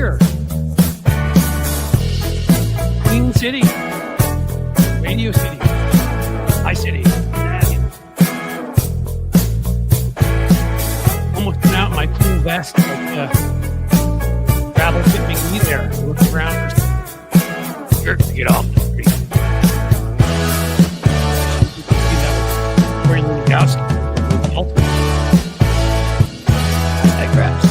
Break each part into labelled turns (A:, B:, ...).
A: here. Queen City. Radio City. My city. Almost put out my cool vest. Travel tipping me there. Look around for jerks to get off the street. Wearing little gouts. Digress.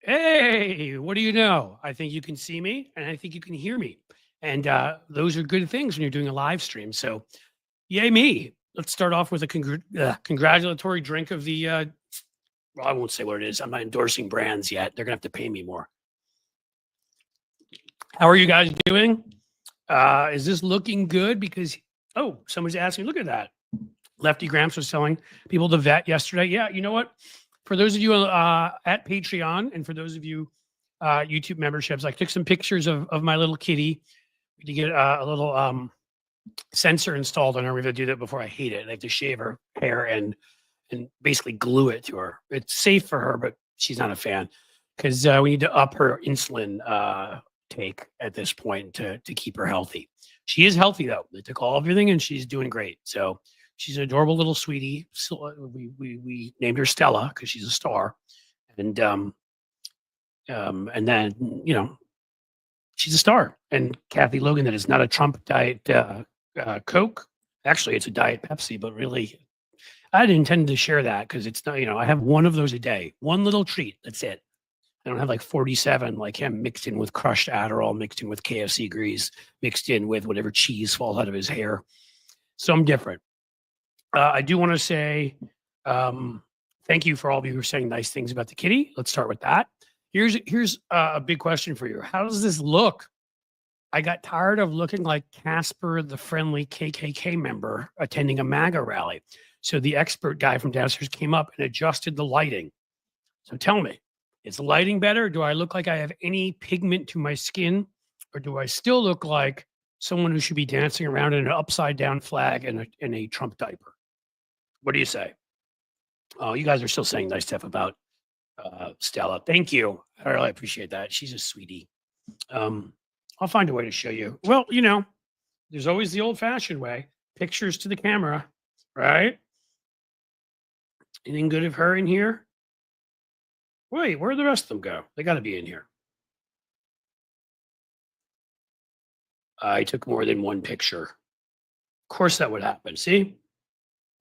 A: Hey, what do you know? I think you can see me and I think you can hear me. And those are good things when you're doing a live stream. So, yay me. Let's start off with a congratulatory drink of the, well, I won't say what it is. I'm not endorsing brands yet. They're going to have to pay me more. How are you guys doing? Is this looking good? Because, oh, someone's asking, look at that. Lefty Gramps was telling people to vet yesterday. Yeah, you know what? For those of you at Patreon and for those of you YouTube memberships, I took some pictures of my little kitty to get a little sensor installed on her. We've got to do that before. I hate it. I have to shave her hair and basically glue it to her. It's safe for her, but she's not a fan because we need to up her insulin take at this point to keep her healthy. She is healthy though. They took all of everything and she's doing great. So she's an adorable little sweetie. So we named her Stella because she's a star, and then she's a star. And Kathy Logan, that is not a Trump diet Coke. Actually, it's a diet Pepsi. But really, I didn't intend to share that because it's not. I have one of those a day, one little treat. That's it. I don't have like 47 like him mixed in with crushed Adderall, mixed in with KFC grease, mixed in with whatever cheese falls out of his hair. So I'm different. I do want to say thank you for all of you who are saying nice things about the kitty. Let's start with that. Here's a big question for you. How does this look? I got tired of looking like Casper, the friendly KKK member attending a MAGA rally. So the expert guy from downstairs came up and adjusted the lighting. So tell me, is the lighting better? Do I look like I have any pigment to my skin? Or do I still look like someone who should be dancing around in an upside down flag and a Trump diaper? What do you say? Oh, you guys are still saying nice stuff about Stella. Thank you. I really appreciate that. She's a sweetie. I'll find a way to show you. Well, there's always the old fashioned way. Pictures to the camera, right? Anything good of her in here? Wait, where'd the rest of them go? They got to be in here. I took more than one picture. Of course that would happen. See?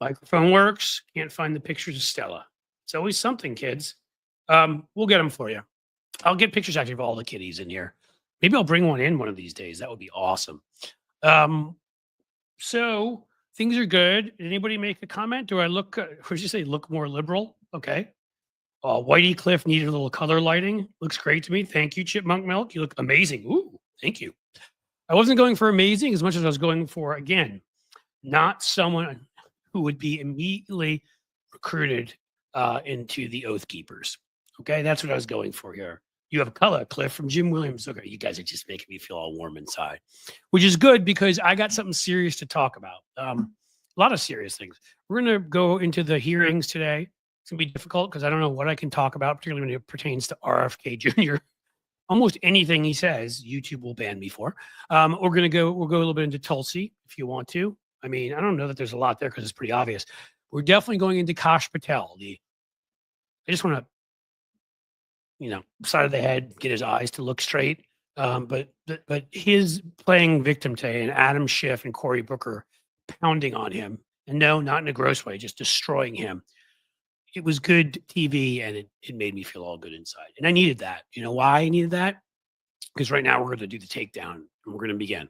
A: Microphone works. Can't find the pictures of Stella. It's always something, kids. We'll get them for you. I'll get pictures actually of all the kitties in here. Maybe I'll bring one in one of these days. That would be awesome. So things are good. Did anybody make a comment? Do I look, what did you say, look more liberal? Okay. Whitey Cliff needed a little color lighting. Looks great to me. Thank you, Chipmunk Milk. You look amazing. Ooh, thank you. I wasn't going for amazing as much as I was going for, again, not someone who would be immediately recruited into the Oath Keepers. Okay, that's what I was going for here. You have a color, Cliff, from Jim Williams. Okay, you guys are just making me feel all warm inside, which is good because I got something serious to talk about. A lot of serious things. We're going to go into the hearings today. It's going to be difficult because I don't know what I can talk about, particularly when it pertains to RFK Jr. Almost anything he says, YouTube will ban me for. We'll go a little bit into Tulsi if you want to. I mean, I don't know that there's a lot there because it's pretty obvious. We're definitely going into Kash Patel. I just want to, side of the head, get his eyes to look straight. But his playing victim today and Adam Schiff and Cory Booker pounding on him, and no, not in a gross way, just destroying him. It was good TV and it made me feel all good inside. And I needed that. You know why I needed that? Because right now we're going to do the takedown and we're going to begin.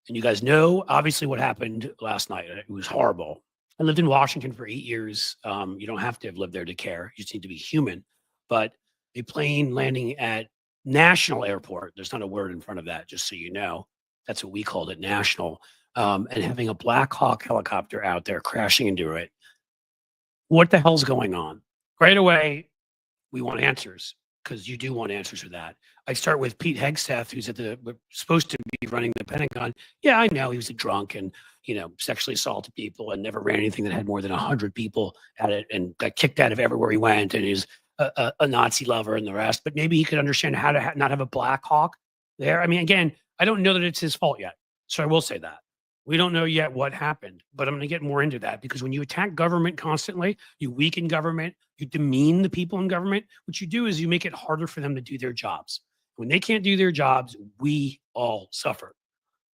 A: And you guys know, obviously, what happened last night. It was horrible. I lived in Washington for 8 years. You don't have to have lived there to care. You just need to be human. But a plane landing at National Airport, there's not a word in front of that, just so you know. That's what we called it, National. And having a Blackhawk helicopter out there crashing into it. What the hell's going on? Right away, we want answers. because you do want answers for that. I start with Pete Hegseth, who's supposed to be running the Pentagon. Yeah, I know he was a drunk and sexually assaulted people and never ran anything that had more than 100 people at it and got kicked out of everywhere he went, and he's a Nazi lover and the rest. But maybe he could understand how to not have a Blackhawk there. I mean, again, I don't know that it's his fault yet, so I will say that. We don't know yet what happened, but I'm going to get more into that, because when you attack government constantly, you weaken government, you demean the people in government. What you do is you make it harder for them to do their jobs. When they can't do their jobs, we all suffer.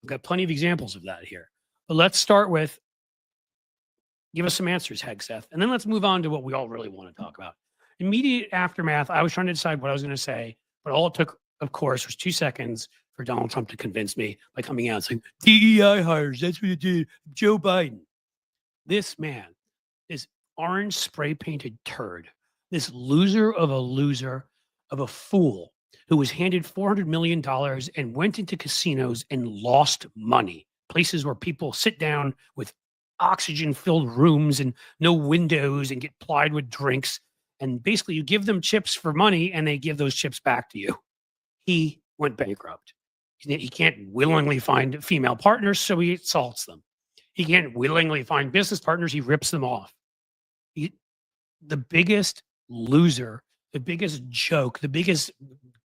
A: I've got plenty of examples of that here. But let's start with, give us some answers, Hegseth, and then let's move on to what we all really want to talk about. Immediate aftermath, I was trying to decide what I was going to say, but all it took, of course, was 2 seconds for Donald Trump to convince me by coming out and saying, DEI hires, that's what you did, Joe Biden. This man, this orange spray painted turd, this loser of a fool who was handed $400 million and went into casinos and lost money, places where people sit down with oxygen-filled rooms and no windows and get plied with drinks. And basically you give them chips for money and they give those chips back to you. He went bankrupt. He can't willingly find female partners, so he assaults them. He can't willingly find business partners, he rips them off. The biggest loser, the biggest joke, the biggest,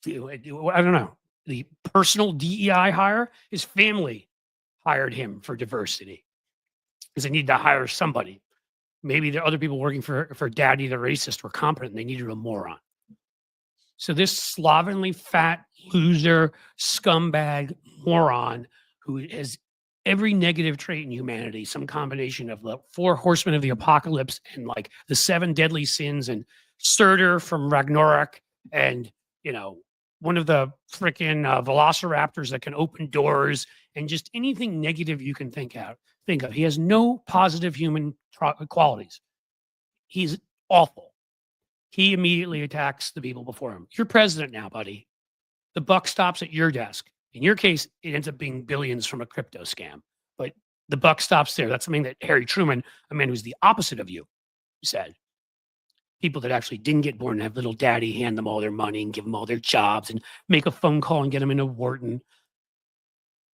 A: I don't know, the personal DEI hire, his family hired him for diversity because they needed to hire somebody. Maybe there are other people working for daddy the racist were competent and they needed a moron. So this slovenly, fat, loser, scumbag, moron who has every negative trait in humanity, some combination of the 4 horsemen of the apocalypse and like the 7 deadly sins and Surtur from Ragnarok and, one of the freaking velociraptors that can open doors and just anything negative you can think of. He has no positive human qualities. He's awful. He immediately attacks the people before him. You're president now, buddy. The buck stops at your desk. In your case, it ends up being billions from a crypto scam. But the buck stops there. That's something that Harry Truman, a man who's the opposite of you, said. People that actually didn't get born and have little daddy hand them all their money and give them all their jobs and make a phone call and get them into Wharton.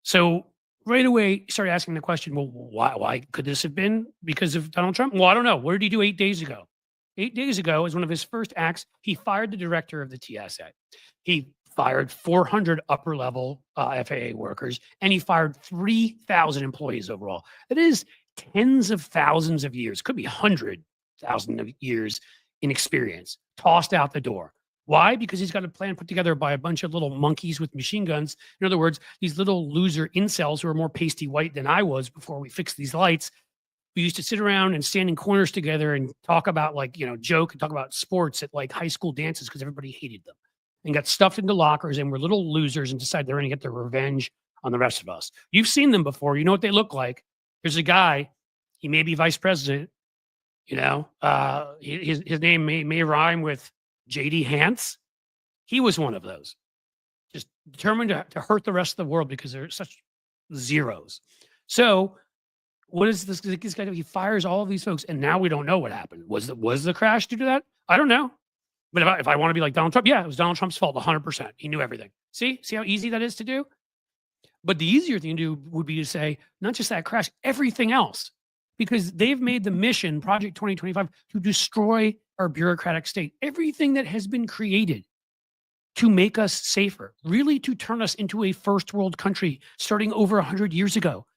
A: So right away, started asking the question, well, why could this have been because of Donald Trump? Well, I don't know. What did he do 8 days ago? 8 days ago, as one of his first acts, he fired the director of the TSA. He fired 400 upper-level FAA workers, and he fired 3,000 employees overall. That is tens of thousands of years, could be 100,000 of years in experience, tossed out the door. Why? Because he's got a plan put together by a bunch of little monkeys with machine guns. In other words, these little loser incels who are more pasty white than I was before we fixed these lights. We used to sit around and stand in corners together and talk about joke and talk about sports at like high school dances because everybody hated them and got stuffed into lockers and were little losers and decided they're going to get their revenge on the rest of us. You've seen them before. You know what they look like. There's a guy, he may be vice president, his name may rhyme with J.D. Hance. He was one of those, just determined to hurt the rest of the world because they're such zeros. So what is this guy do? He fires all of these folks, and now we don't know what happened. Was the crash due to that? I don't know. But if I want to be like Donald Trump, yeah, it was Donald Trump's fault, 100%. He knew everything. See how easy that is to do? But the easier thing to do would be to say, not just that crash, everything else. Because they've made the mission, Project 2025, to destroy our bureaucratic state. Everything that has been created to make us safer, really to turn us into a first world country starting over 100 years ago.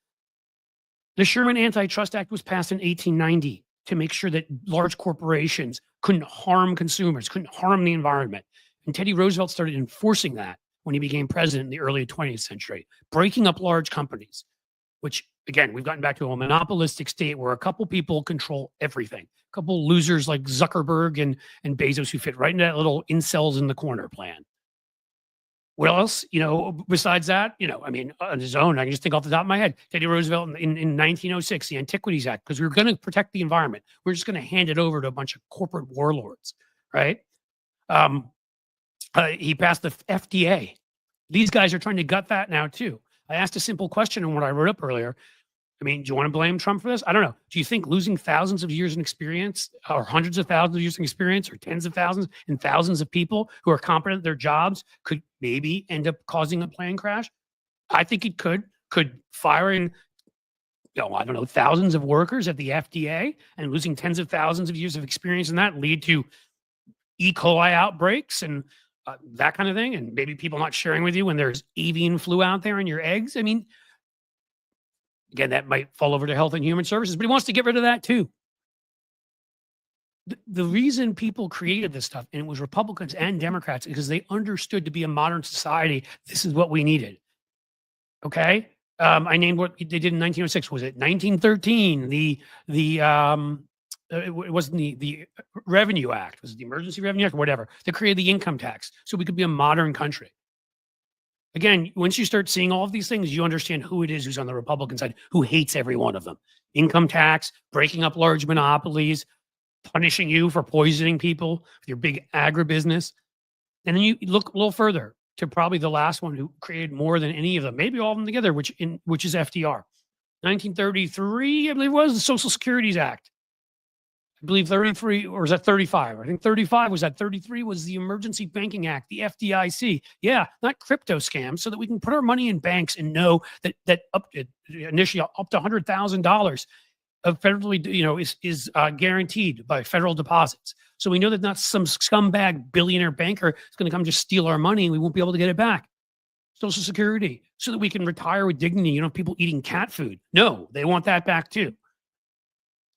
A: The Sherman Antitrust Act was passed in 1890 to make sure that large corporations couldn't harm consumers, couldn't harm the environment. And Teddy Roosevelt started enforcing that when he became president in the early 20th century, breaking up large companies, which, again, we've gotten back to a monopolistic state where a couple people control everything. A couple losers like Zuckerberg and Bezos who fit right into that little incels in the corner plan. What else, besides that, on his own, I can just think off the top of my head, Teddy Roosevelt in 1906, the Antiquities Act, because we were going to protect the environment. We're just going to hand it over to a bunch of corporate warlords, right? He passed the FDA. These guys are trying to gut that now too. I asked a simple question in what I wrote up earlier. I mean, do you want to blame Trump for this? I don't know. Do you think losing thousands of years in experience, or hundreds of thousands of years in experience, or tens of thousands and thousands of people who are competent at their jobs could maybe end up causing a plane crash? I think it could. Could firing, I don't know, thousands of workers at the FDA and losing tens of thousands of years of experience in that lead to E. coli outbreaks and that kind of thing? And maybe people not sharing with you when there's avian flu out there in your eggs? I mean, again, that might fall over to Health and Human Services, but he wants to get rid of that too. The reason people created this stuff, and it was Republicans and Democrats, because they understood to be a modern society, this is what we needed. Okay? I named what they did in 1906. Was it 1913? It wasn't the Revenue Act. Was it the Emergency Revenue Act or whatever? They created the income tax so we could be a modern country. Again, once you start seeing all of these things, you understand who it is who's on the Republican side, who hates every one of them. Income tax, breaking up large monopolies, punishing you for poisoning people with your big agribusiness. And then you look a little further to probably the last one who created more than any of them, maybe all of them together, which is FDR. 1933, I believe it was the Social Securities Act. I believe 33, or was that 35? I think 35 was that. 33 was the Emergency Banking Act, the FDIC. Yeah, not crypto scams, so that we can put our money in banks and know that initially up to $100,000 of federally, is guaranteed by federal deposits. So we know that not some scumbag billionaire banker is going to come just steal our money and we won't be able to get it back. Social Security, so that we can retire with dignity. People eating cat food. No, they want that back too.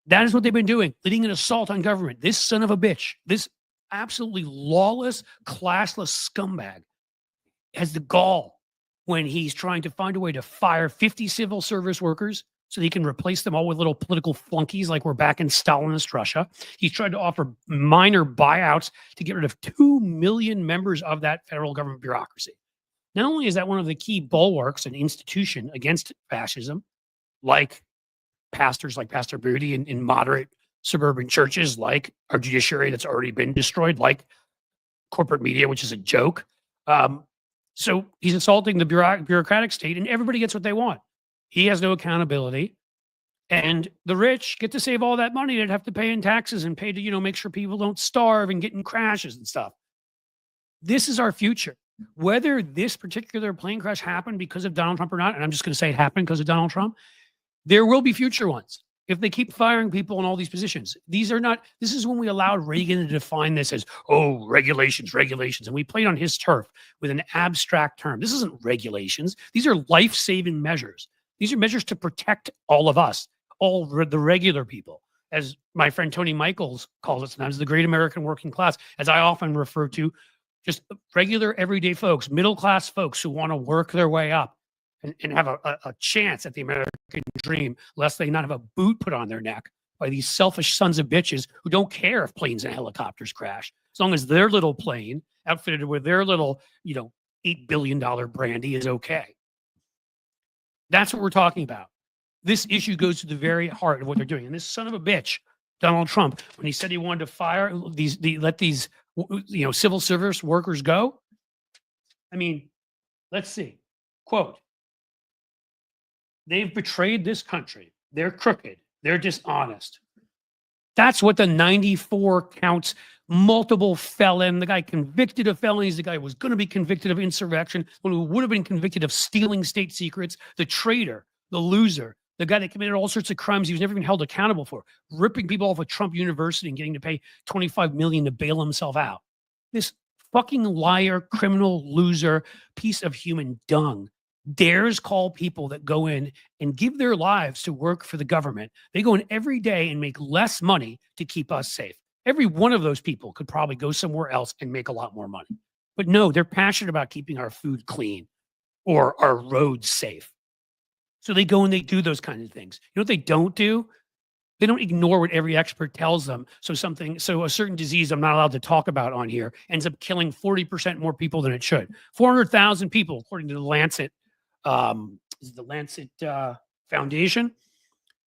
A: That is what they've been doing, leading an assault on government. This son of a bitch, this absolutely lawless, classless scumbag has the gall when he's trying to find a way to fire 50 civil service workers so he can replace them all with little political flunkies like we're back in Stalinist Russia. He's tried to offer minor buyouts to get rid of 2 million members of that federal government bureaucracy. Not only is that one of the key bulwarks and institution against fascism, like pastors like Pastor Booty in moderate suburban churches, like our judiciary that's already been destroyed, like corporate media, which is a joke. So he's assaulting the bureaucratic state, and everybody gets what they want. He has no accountability. And the rich get to save all that money they'd have to pay in taxes and pay to, make sure people don't starve and get in crashes and stuff. This is our future. Whether this particular plane crash happened because of Donald Trump or not, and I'm just going to say it happened because of Donald Trump, there will be future ones if they keep firing people in all these positions. This is when we allowed Reagan to define this as, regulations. And we played on his turf with an abstract term. This isn't regulations. These are life-saving measures. These are measures to protect all of us, all the regular people. As my friend Tony Michaels calls it sometimes, the great American working class, as I often refer to, just regular everyday folks, middle-class folks who want to work their way up and have a chance at the American dream, lest they not have a boot put on their neck by these selfish sons of bitches who don't care if planes and helicopters crash, as long as their little plane outfitted with their little, $8 billion brandy is okay. That's what we're talking about. This issue goes to the very heart of what they're doing. And this son of a bitch, Donald Trump, when he said he wanted to fire let these civil service workers go. I mean, let's see. Quote, they've betrayed this country. They're crooked. They're dishonest. That's what the 94 counts, multiple felon, the guy convicted of felonies, the guy was going to be convicted of insurrection, one who would have been convicted of stealing state secrets, the traitor, the loser, the guy that committed all sorts of crimes he was never even held accountable for, ripping people off of Trump University and getting to pay $25 million to bail himself out. This fucking liar, criminal, loser, piece of human dung dares call people that go in and give their lives to work for the government. They go in every day and make less money to keep us safe. Every one of those people could probably go somewhere else and make a lot more money. But no, they're passionate about keeping our food clean or our roads safe. So they go and they do those kinds of things. You know what they don't do? They don't ignore what every expert tells them. So a certain disease I'm not allowed to talk about on here ends up killing 40% more people than it should. 400,000 people, according to the Lancet, Foundation,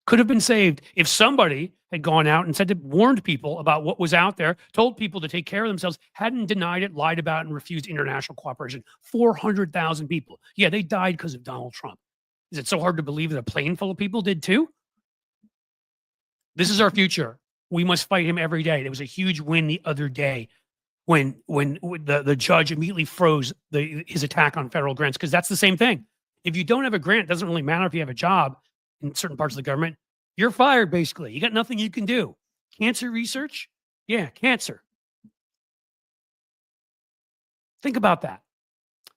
A: could have been saved if somebody had gone out and warned people about what was out there, told people to take care of themselves, hadn't denied it, lied about it, and refused international cooperation. 400,000 people. Yeah, they died because of Donald Trump. Is it so hard to believe that a plane full of people did too? This is our future. We must fight him every day. There was a huge win the other day when the judge immediately froze his attack on federal grants, because that's the same thing. If you don't have a grant, it doesn't really matter if you have a job in certain parts of the government. You're fired, basically. You got nothing you can do. Cancer research? Yeah, cancer. Think about that.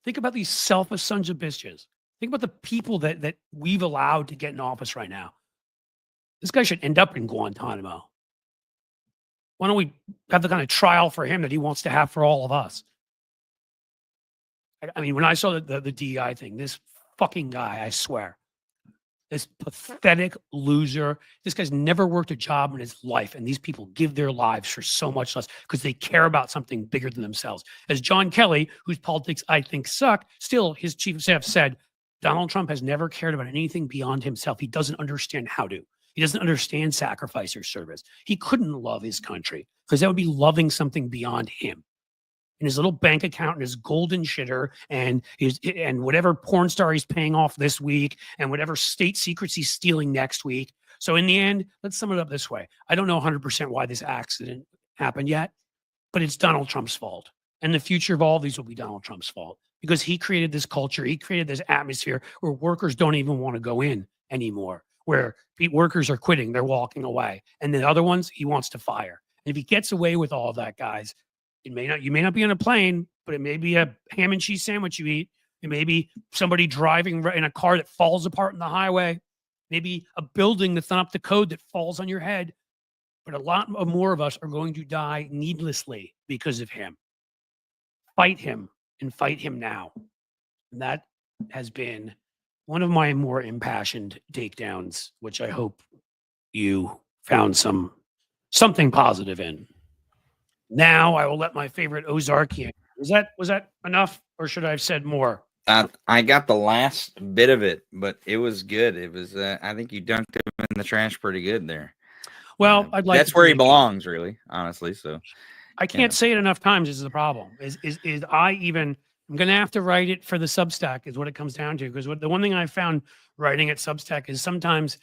A: Think about these selfish sons of bitches. Think about the people that we've allowed to get in office right now. This guy should end up in Guantanamo. Why don't we have the kind of trial for him that he wants to have for all of us? I mean, when I saw the DEI thing, this fucking guy, I swear, this pathetic loser, this guy's never worked a job in his life, and these people give their lives for so much less because they care about something bigger than themselves. As John Kelly, whose politics I think suck, still his chief of staff said, Donald Trump has never cared about anything beyond himself. He doesn't understand how to. He doesn't understand sacrifice or service. He couldn't love his country because that would be loving something beyond him. And his little bank account and his golden shitter and whatever porn star he's paying off this week and whatever state secrets he's stealing next week. So in the end, let's sum it up this way. I don't know 100% why this accident happened yet, but it's Donald Trump's fault. And the future of all these will be Donald Trump's fault because he created this culture. He created this atmosphere where workers don't even want to go in anymore, where workers are quitting, they're walking away. And the other ones, he wants to fire. And if he gets away with all of that, guys, you may not be on a plane, but it may be a ham and cheese sandwich you eat. It may be somebody driving in a car that falls apart on the highway. Maybe a building that's not up to code that falls on your head. But a lot more of us are going to die needlessly because of him. Fight him and fight him now. And that has been one of my more impassioned takedowns, which I hope you found something positive in. Now I will let my favorite Ozarkian. Was that enough, or should I have said more?
B: I got the last bit of it, but it was good. It was. I think you dunked him in the trash pretty good there.
A: Well, I'd like
B: that's where he belongs, really, honestly. So
A: I can't say it enough times. Is the problem? I'm going to have to write it for the Substack. Is what it comes down to. Because the one thing I found writing at Substack is sometimes,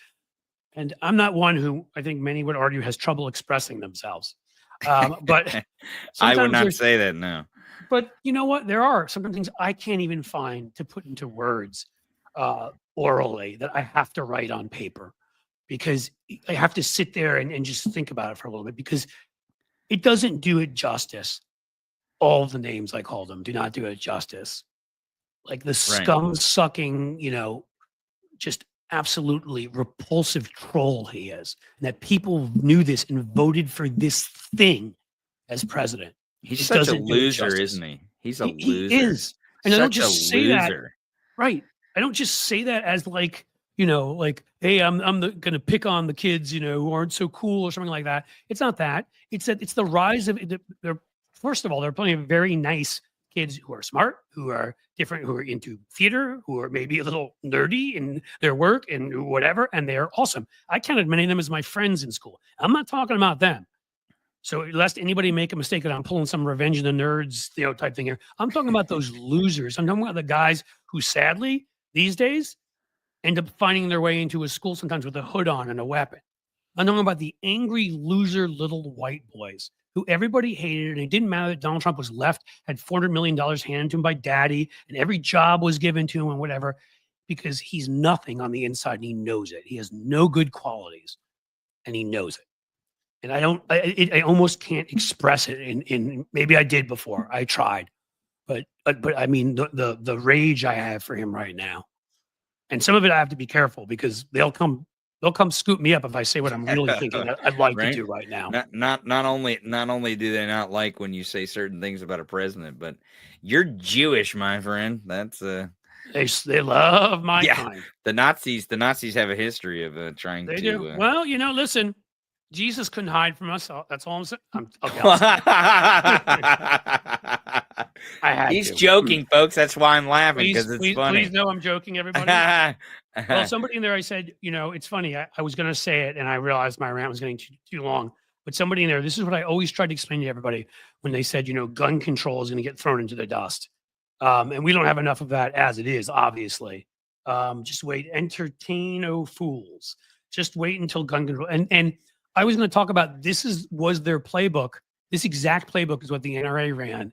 A: and I'm not one who I think many would argue has trouble expressing themselves. But
B: I would not say that, no.
A: But you know what? There are some things I can't even find to put into words orally that I have to write on paper because I have to sit there and just think about it for a little bit because it doesn't do it justice. All the names I call them do not do it justice. Like the scum-sucking, just absolutely repulsive troll he is, and that people knew this and voted for this thing as president.
B: He's such a loser, isn't he? He's a loser.
A: He is. And I don't just say that. Right. I don't just say that as like, hey, I'm going to pick on the kids, who aren't so cool or something like that. It's not that. It's that it's the rise of first of all, there are plenty of very nice kids who are smart, who are different, who are into theater, who are maybe a little nerdy in their work and whatever, and they're awesome. I counted many of them as my friends in school. I'm not talking about them. So lest anybody make a mistake that I'm pulling some Revenge of the Nerds, type thing here. I'm talking about those losers. I'm talking about the guys who sadly these days end up finding their way into a school sometimes with a hood on and a weapon. I'm talking about the angry loser little white boys who everybody hated, and it didn't matter that Donald Trump was left, had $400 million handed to him by daddy, and every job was given to him and whatever, because he's nothing on the inside and he knows it. He has no good qualities and he knows it. And I almost can't express it in maybe I did before. I tried, but I mean, the rage I have for him right now, and some of it I have to be careful because they'll come scoop me up if I say what I'm really thinking I'd like to do right now.
B: Not only do they not like when you say certain things about a president, but you're Jewish, my friend. That's
A: they love my kind.
B: The Nazis have a history of trying to.
A: They do. Well, listen, Jesus couldn't hide from us. That's all I'm saying.
B: He's joking, folks. That's why I'm laughing, because it's funny.
A: Please know I'm joking, everybody. Well, somebody in there, I said, it's funny. I was going to say it, and I realized my rant was getting too long. But somebody in there, this is what I always tried to explain to everybody when they said, gun control is going to get thrown into the dust. And we don't have enough of that as it is, obviously. Just wait. Entertain, oh fools. Just wait until gun control. And I was going to talk about was their playbook. This exact playbook is what the NRA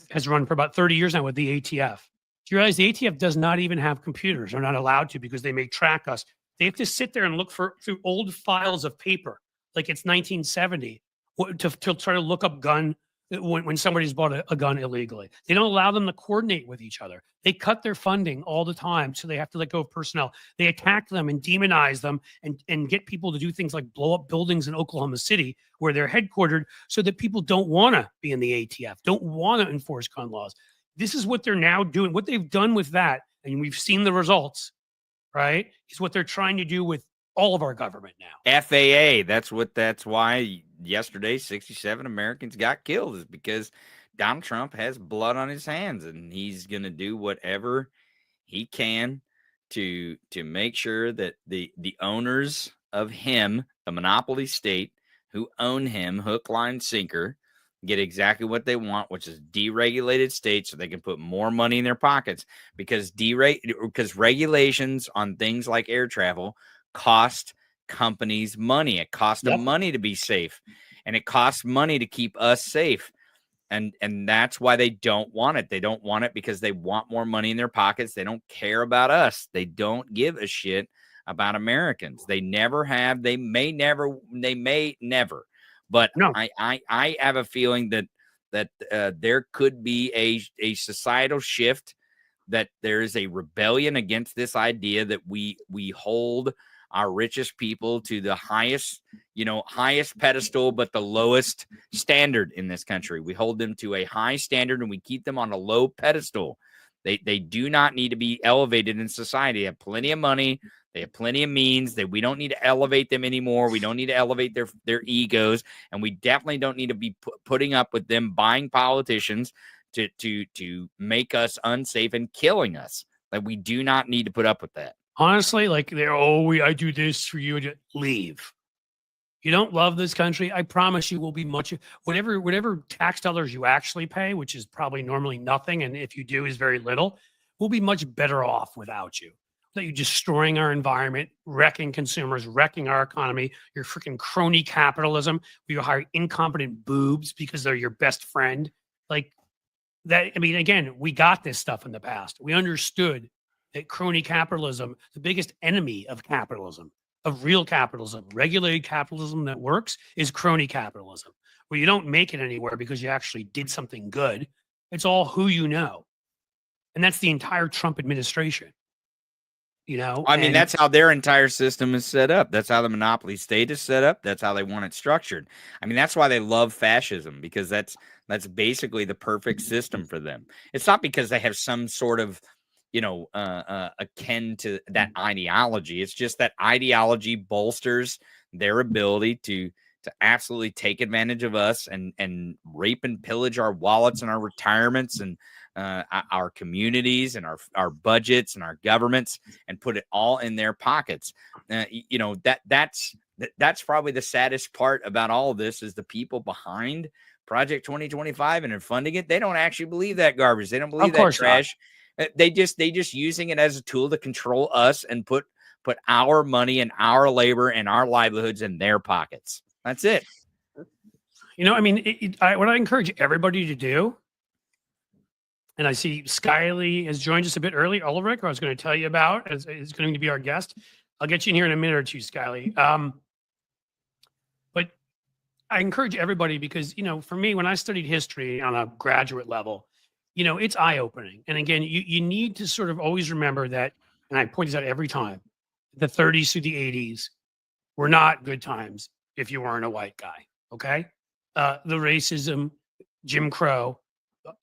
A: has run for about 30 years now with the ATF. Do you realize the ATF does not even have computers? They're not allowed to because they may track us. They have to sit there and look through old files of paper, like it's 1970, to try to look up gun when somebody's bought a gun illegally. They don't allow them to coordinate with each other. They cut their funding all the time, so they have to let go of personnel. They attack them and demonize them and get people to do things like blow up buildings in Oklahoma City where they're headquartered so that people don't want to be in the ATF, don't want to enforce gun laws. This is what they're now doing. What they've done with that, and we've seen the results, right, is what they're trying to do with all of our government now.
B: FAA, that's why yesterday 67 Americans got killed, is because Donald Trump has blood on his hands, and he's going to do whatever he can to make sure that the owners of him, the monopoly state who own him hook, line, sinker, get exactly what they want, which is deregulated states so they can put more money in their pockets, because regulations on things like air travel cost companies money. It costs them money to be safe, and it costs money to keep us safe. And that's why they don't want it. They don't want it because they want more money in their pockets. They don't care about us. They don't give a shit about Americans. They never have. They may never. But
A: No.
B: I have a feeling that there could be a societal shift, that there is a rebellion against this idea that we hold our richest people to the highest pedestal, but the lowest standard in this country. We hold them to a high standard and we keep them on a low pedestal. They do not need to be elevated in society. They have plenty of money. They have plenty of means. That we don't need to elevate them anymore. We don't need to elevate their egos, and we definitely don't need to be putting up with them buying politicians to make us unsafe and killing us. Like, we do not need to put up with that.
A: Honestly, like I do this for you. Leave. You don't love this country, I promise you will be whatever tax dollars you actually pay, which is probably normally nothing, and if you do is very little, we'll be much better off without you. That you're destroying our environment, wrecking consumers, wrecking our economy, your freaking crony capitalism, where you hire incompetent boobs because they're your best friend. Like that, I mean, again, we got this stuff in the past. We understood that crony capitalism, the biggest enemy of capitalism, of real capitalism, regulated capitalism that works, is crony capitalism, where you don't make it anywhere because you actually did something good. It's all who you know. And that's the entire Trump administration.
B: I mean, that's how their entire system is set up. That's how the monopoly state is set up. That's how they want it structured. I mean, that's why they love fascism, because that's basically the perfect system for them. It's not because they have some sort of, akin to that ideology. It's just that ideology bolsters their ability to absolutely take advantage of us and rape and pillage our wallets and our retirements and our communities and our budgets and our governments, and put it all in their pockets. That's probably the saddest part about all of this, is the people behind Project 2025 and are funding it. They don't actually believe that garbage. They don't believe that trash. They just using it as a tool to control us and put our money and our labor and our livelihoods in their pockets. That's it.
A: I mean, what I encourage everybody to do, and I see Skyleigh has joined us a bit early. Ulrich, who I was going to tell you about, is going to be our guest. I'll get you in here in a minute or two, Skyleigh. But I encourage everybody because, for me, when I studied history on a graduate level, it's eye-opening. And again, you need to sort of always remember that, and I point this out every time, the 30s through the 80s were not good times if you weren't a white guy, okay? The racism, Jim Crow,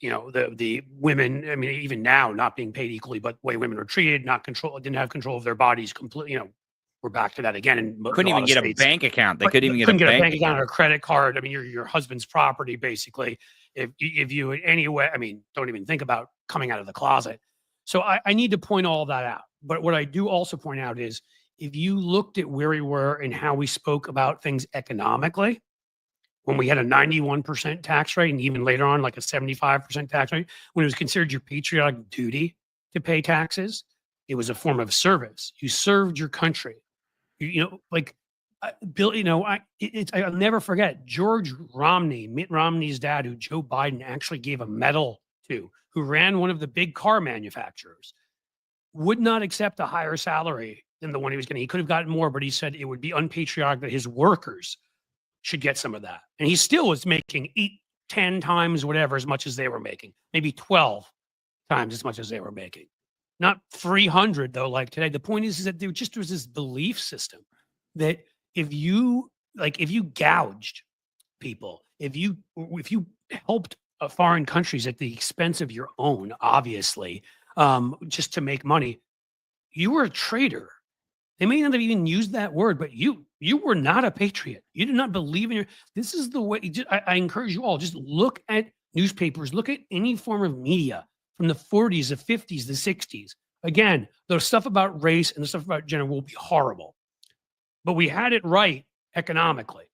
A: the women, I mean, even now not being paid equally, but way women were treated, didn't have control of their bodies completely, we're back to that again. And
B: couldn't even get a bank account. They couldn't even get a bank account
A: or a credit card. I mean, your husband's property, basically. If you in any way, I mean, don't even think about coming out of the closet. So I need to point all that out. But what I do also point out is, if you looked at where we were and how we spoke about things economically, when we had a 91% tax rate, and even later on, like a 75% tax rate, when it was considered your patriotic duty to pay taxes, It was a form of service. You served your country. Like Bill, I'll never forget George Romney, Mitt Romney's dad, who Joe Biden actually gave a medal to, who ran one of the big car manufacturers, would not accept a higher salary than the one he was getting. He could have gotten more, but he said it would be unpatriotic that his workers should get some of that. And he still was making 8, 10 times whatever as much as they were making, maybe 12 times as much as they were making. Not 300 though, like today. The point is that there just was this belief system that if you gouged people, if you helped foreign countries at the expense of your own, obviously, just to make money, you were a traitor. They may not have even used that word, but you were not a patriot. You did not believe in this is the way. I encourage you all, just look at newspapers, look at any form of media from the 40s, the 50s, the 60s. Again, the stuff about race and the stuff about gender will be horrible. But we had it right economically.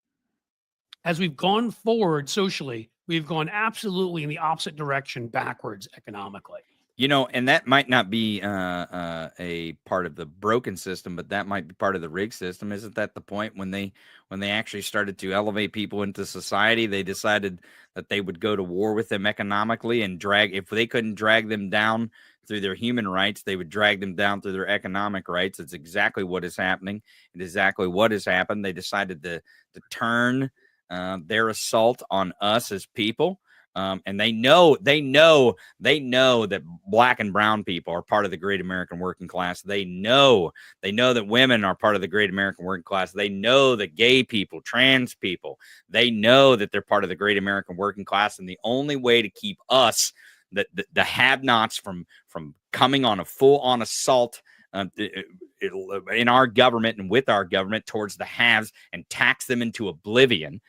A: As we've gone forward socially, we've gone absolutely in the opposite direction, backwards economically.
B: And that might not be a part of the broken system, but that might be part of the rigged system. Isn't that the point when they actually started to elevate people into society? They decided that they would go to war with them economically and if they couldn't drag them down through their human rights, they would drag them down through their economic rights. It's exactly what is happening. It is exactly what has happened. They decided to turn their assault on us as people. And they know that black and brown people are part of the great American working class. They know that women are part of the great American working class. They know that gay people, trans people, they know that they're part of the great American working class. And the only way to keep us, the have-nots, from coming on a full-on assault in our government and with our government towards the haves and tax them into oblivion,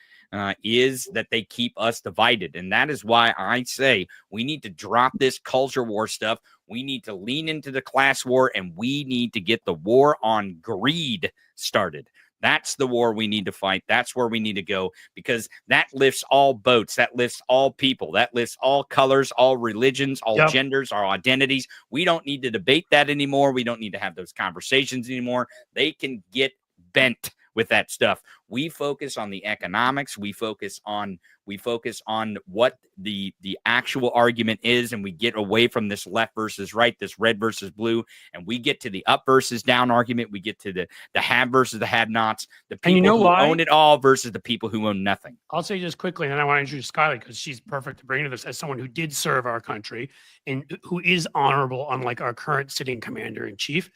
B: is that they keep us divided. And that is why I say we need to drop this culture war stuff. We need to lean into the class war, and we need to get the war on greed started. That's the war we need to fight. That's where we need to go, because that lifts all boats. That lifts all people. That lifts all colors, all religions, all genders, all identities. We don't need to debate that anymore. We don't need to have those conversations anymore. They can get bent with that stuff. We focus on the economics. We focus on what the actual argument is, and we get away from this left versus right, this red versus blue, and we get to the up versus down argument. We get to the have versus the have-nots, the people who own it all versus the people who own nothing.
A: I'll say just quickly, and then I want to introduce Skyleigh, because she's perfect to bring to this as someone who did serve our country and who is honorable, unlike our current sitting commander-in-chief.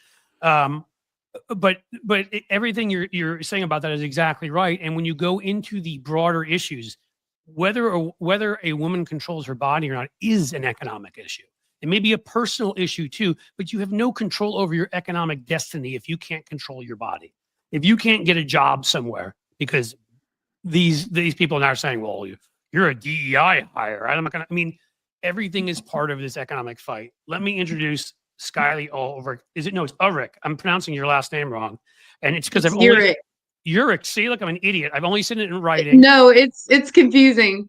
A: But everything you're saying about that is exactly right. And when you go into the broader issues, whether a woman controls her body or not is an economic issue. It may be a personal issue too, but you have no control over your economic destiny if you can't control your body. If you can't get a job somewhere, because these people now are saying, well, you're a DEI hire. I'm not gonna. I mean, everything is part of this economic fight. Let me introduce Skyleigh Ulrich. It's Urich. I'm pronouncing your last name wrong. And it's because I've only Urich. See, look, I'm an idiot. I've only seen it in writing.
C: No, it's confusing.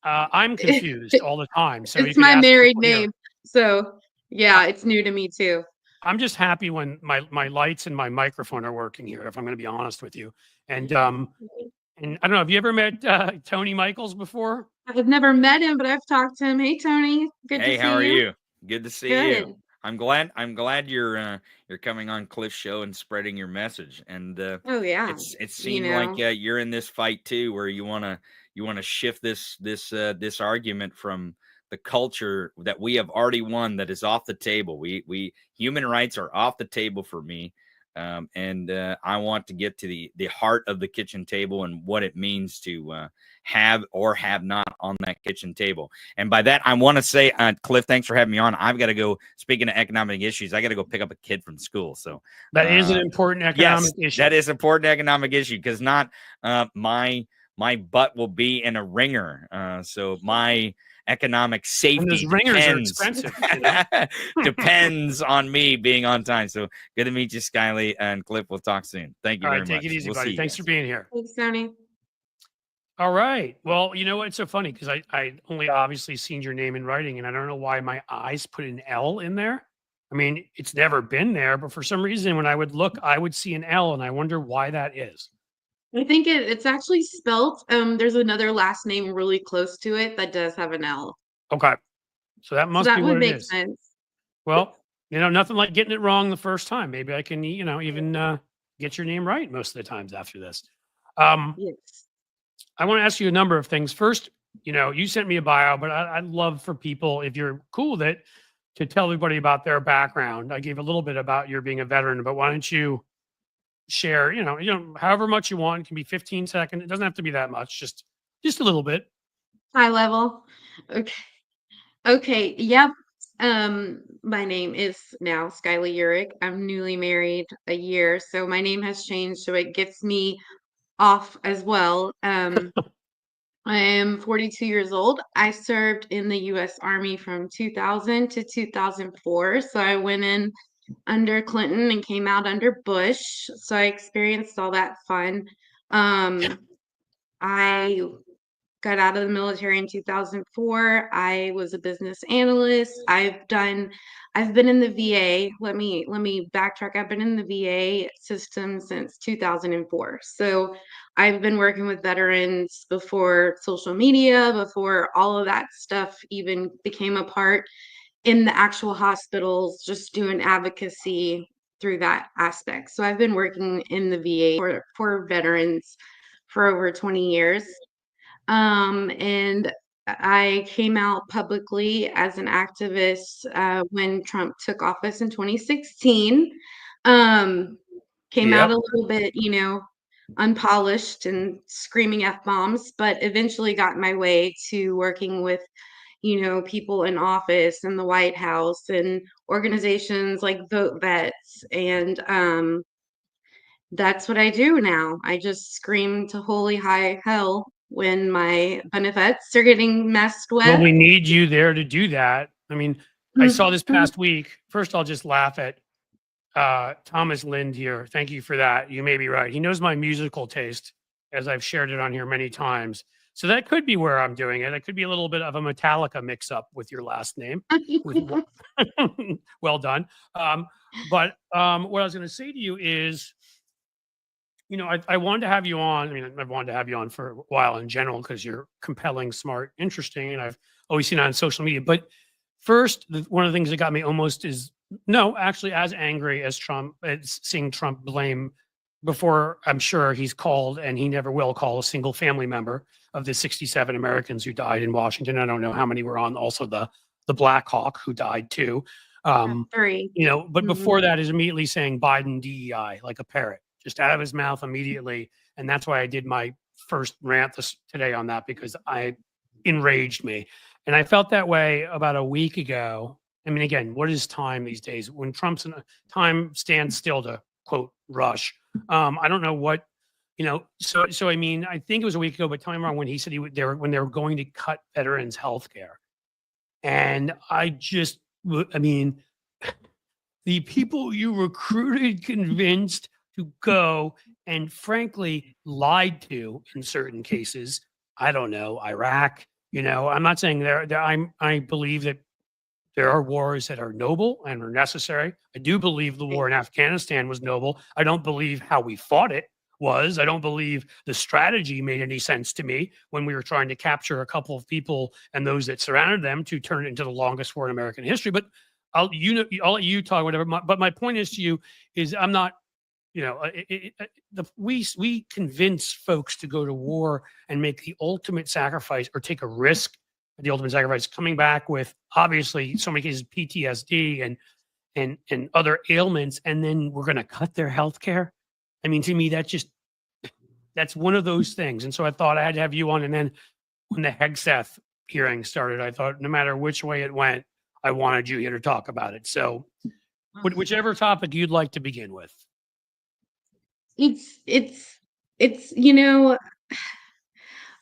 A: I'm confused all the time. So
C: it's my married name. So yeah, it's new to me too.
A: I'm just happy when my lights and my microphone are working here, if I'm going to be honest with you. And I don't know, have you ever met Tony Michaels before?
C: I've never met him, but I've talked to him. Hey, Tony. Good to see you.
B: Hey, how are you? Good to see you. I'm glad you're coming on Cliff's show and spreading your message. And
C: oh yeah,
B: it seemed like you're in this fight too, where you want to shift this argument from the culture that we have already won, that is off the table. We human rights are off the table for me. And I want to get to the heart of the kitchen table and what it means to have or have not on that kitchen table. And by that, I want to say, Cliff, thanks for having me on. I've got to go, speaking of economic issues, I got to go pick up a kid from school. So
A: that is an important economic issue.
B: That is an important economic issue, because not my butt will be in a ringer. So my economic safety,
A: those ringers are expensive,
B: depends on me being on time. So good to meet you, Skyleigh, and Cliff. We'll talk soon. Thank you very much.
A: Take it easy, buddy. Thanks for being here.
C: Thanks, Tony.
A: All right. Well, you know what? It's so funny because I only obviously seen your name in writing, and I don't know why my eyes put an L in there. I mean, it's never been there, but for some reason, when I would look, I would see an L, and I wonder why that is.
C: I think it's actually spelt. There's another last name really close to it that does have an L.
A: Okay. So that
C: So
A: must be
C: that
A: what
C: would
A: it
C: make
A: is.
C: sense.
A: Well, nothing like getting it wrong the first time. Maybe I can, even get your name right most of the times after this.
C: Yes.
A: I want to ask you a number of things. First, you sent me a bio, but I'd love for people, if you're cool with it, to tell everybody about their background. I gave a little bit about your being a veteran, but why don't you share, however much you want. It can be 15 seconds. It doesn't have to be that much, just a little bit.
C: High level. Okay. Okay. Yep. My name is now Skyleigh Urich. I'm newly married a year, so my name has changed, so it gets me off as well. I am 42 years old. I served in the US Army from 2000 to 2004. So I went in under Clinton and came out under Bush. So I experienced all that fun. I got out of the military in 2004. I was a business analyst. I've been in the VA. Let me backtrack. I've been in the VA system since 2004. So I've been working with veterans before social media, before all of that stuff even became a part in the actual hospitals, just doing advocacy through that aspect. So I've been working in the VA for veterans for over 20 years. And I came out publicly as an activist when Trump took office in 2016. Came out
A: Yep.
C: a little bit, unpolished and screaming F-bombs, but eventually got my way to working with, people in office and the White House and organizations like Vote Vets. And that's what I do now. I just scream to holy high hell when my benefits are getting messed
A: Well,
C: with.
A: we need you there to do that. I mean, I saw this
C: Mhm.
A: past week. First, I'll just laugh at Thomas Lind here. Thank you for that. You may be right. He knows my musical taste, as I've shared it on here many times. So that could be where I'm doing it. It could be a little bit of a Metallica mix up with your last name. With well done. But what I was going to say to you is, I wanted to have you on. I mean, I've wanted to have you on for a while in general because you're compelling, smart, interesting, and I've always seen it on social media. But first, one of the things that got me almost is no, actually, as angry as Trump, as seeing Trump blame before. I'm sure he's called, and he never will call a single family member of the 67 Americans who died in Washington. I don't know how many were on. Also, the Blackhawk who died too. Um,
C: 3.
A: but
C: Mhm.
A: before that is immediately saying Biden DEI like a parrot, just out of his mouth immediately. And that's why I did my first rant today on that, because I enraged me. And I felt that way about a week ago. I mean, again, what is time these days? When Trump's in time stands still to quote rush. I don't know what, so I mean, I think it was a week ago, but tell me wrong, when he said when they were going to cut veterans health care. And I mean, the people you recruited, convinced to go, and frankly lied to in certain cases. I don't know, Iraq. I'm not saying I believe that there are wars that are noble and are necessary. I do believe the war in Afghanistan was noble. I don't believe how we fought it was. I don't believe the strategy made any sense to me when we were trying to capture a couple of people and those that surrounded them to turn it into the longest war in American history. But I'll let you talk whatever. But my point is to you is I'm not. We convince folks to go to war and make the ultimate sacrifice or take a risk. The ultimate sacrifice, coming back with obviously so many cases PTSD and other ailments, and then we're going to cut their health care. I mean, to me, that's one of those things. And so I thought I had to have you on. And then when the Hegseth hearing started, I thought no matter which way it went, I wanted you here to talk about it. So whichever topic you'd like to begin with.
C: It's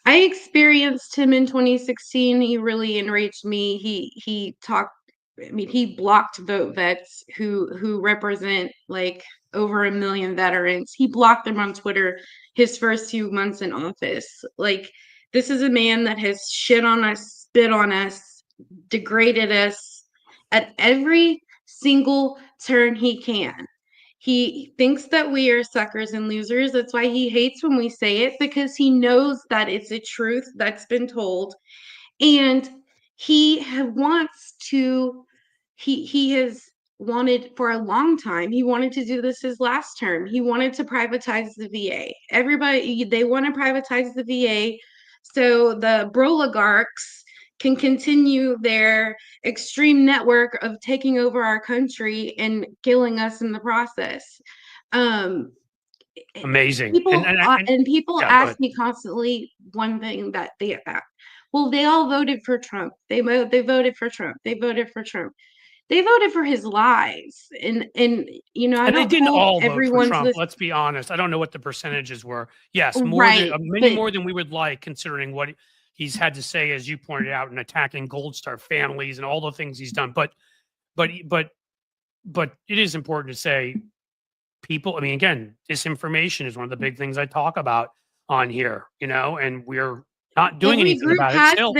C: I experienced him in 2016. He really enraged me. He talked. I mean, he blocked Vote Vets who represent like over 1 million veterans. He blocked them on Twitter his first few months in office. Like, this is a man that has shit on us, spit on us, degraded us at every single turn he can. He thinks that we are suckers and losers. That's why he hates when we say it, because he knows that it's a truth that's been told. And wants to, he has wanted for a long time, he wanted to do this his last term. He wanted to privatize the VA. Everybody, they want to privatize the VA so the broligarchs can continue their extreme network of taking over our country and killing us in the process.
A: Amazing.
C: People
A: Yeah, go
C: ask
A: ahead.
C: me constantly one thing that well, they all voted for Trump. They voted for Trump. They voted for Trump. They voted for his lies. And you know, I
A: And they
C: don't
A: didn't
C: hold
A: all vote for
C: everyone's
A: Trump.
C: list
A: Let's be honest. I don't know what the percentages were. Yes,
C: right,
A: many
C: but
A: more than we would like, considering what he's had to say, as you pointed out, in attacking Gold Star families and all the things he's done. But it is important to say, people. I mean, again, disinformation is one of the big things I talk about on here. You know, and we're not doing anything about it still.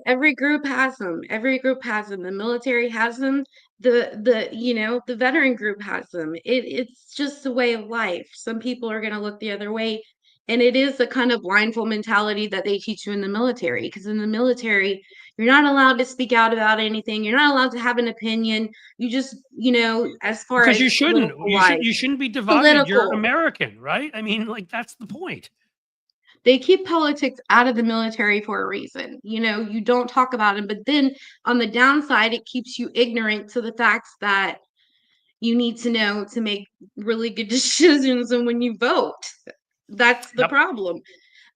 C: every group has them. Every group has them. The military has them. The veteran group has them. It's just a way of life. Some people are going to look the other way, and it is a kind of blindfold mentality that they teach you in the military, because in the military you're not allowed to speak out about anything. You're not allowed to have an opinion. You just, as far
A: Because
C: as
A: you shouldn't.
C: political life,
A: You shouldn't be divided. You're
C: political.
A: American, right? I mean, like, that's the point.
C: They keep politics out of the military for a reason. You don't talk about it, but then on the downside, it keeps you ignorant to the facts that you need to know to make really good decisions and when you vote. That's the
A: Yep.
C: problem.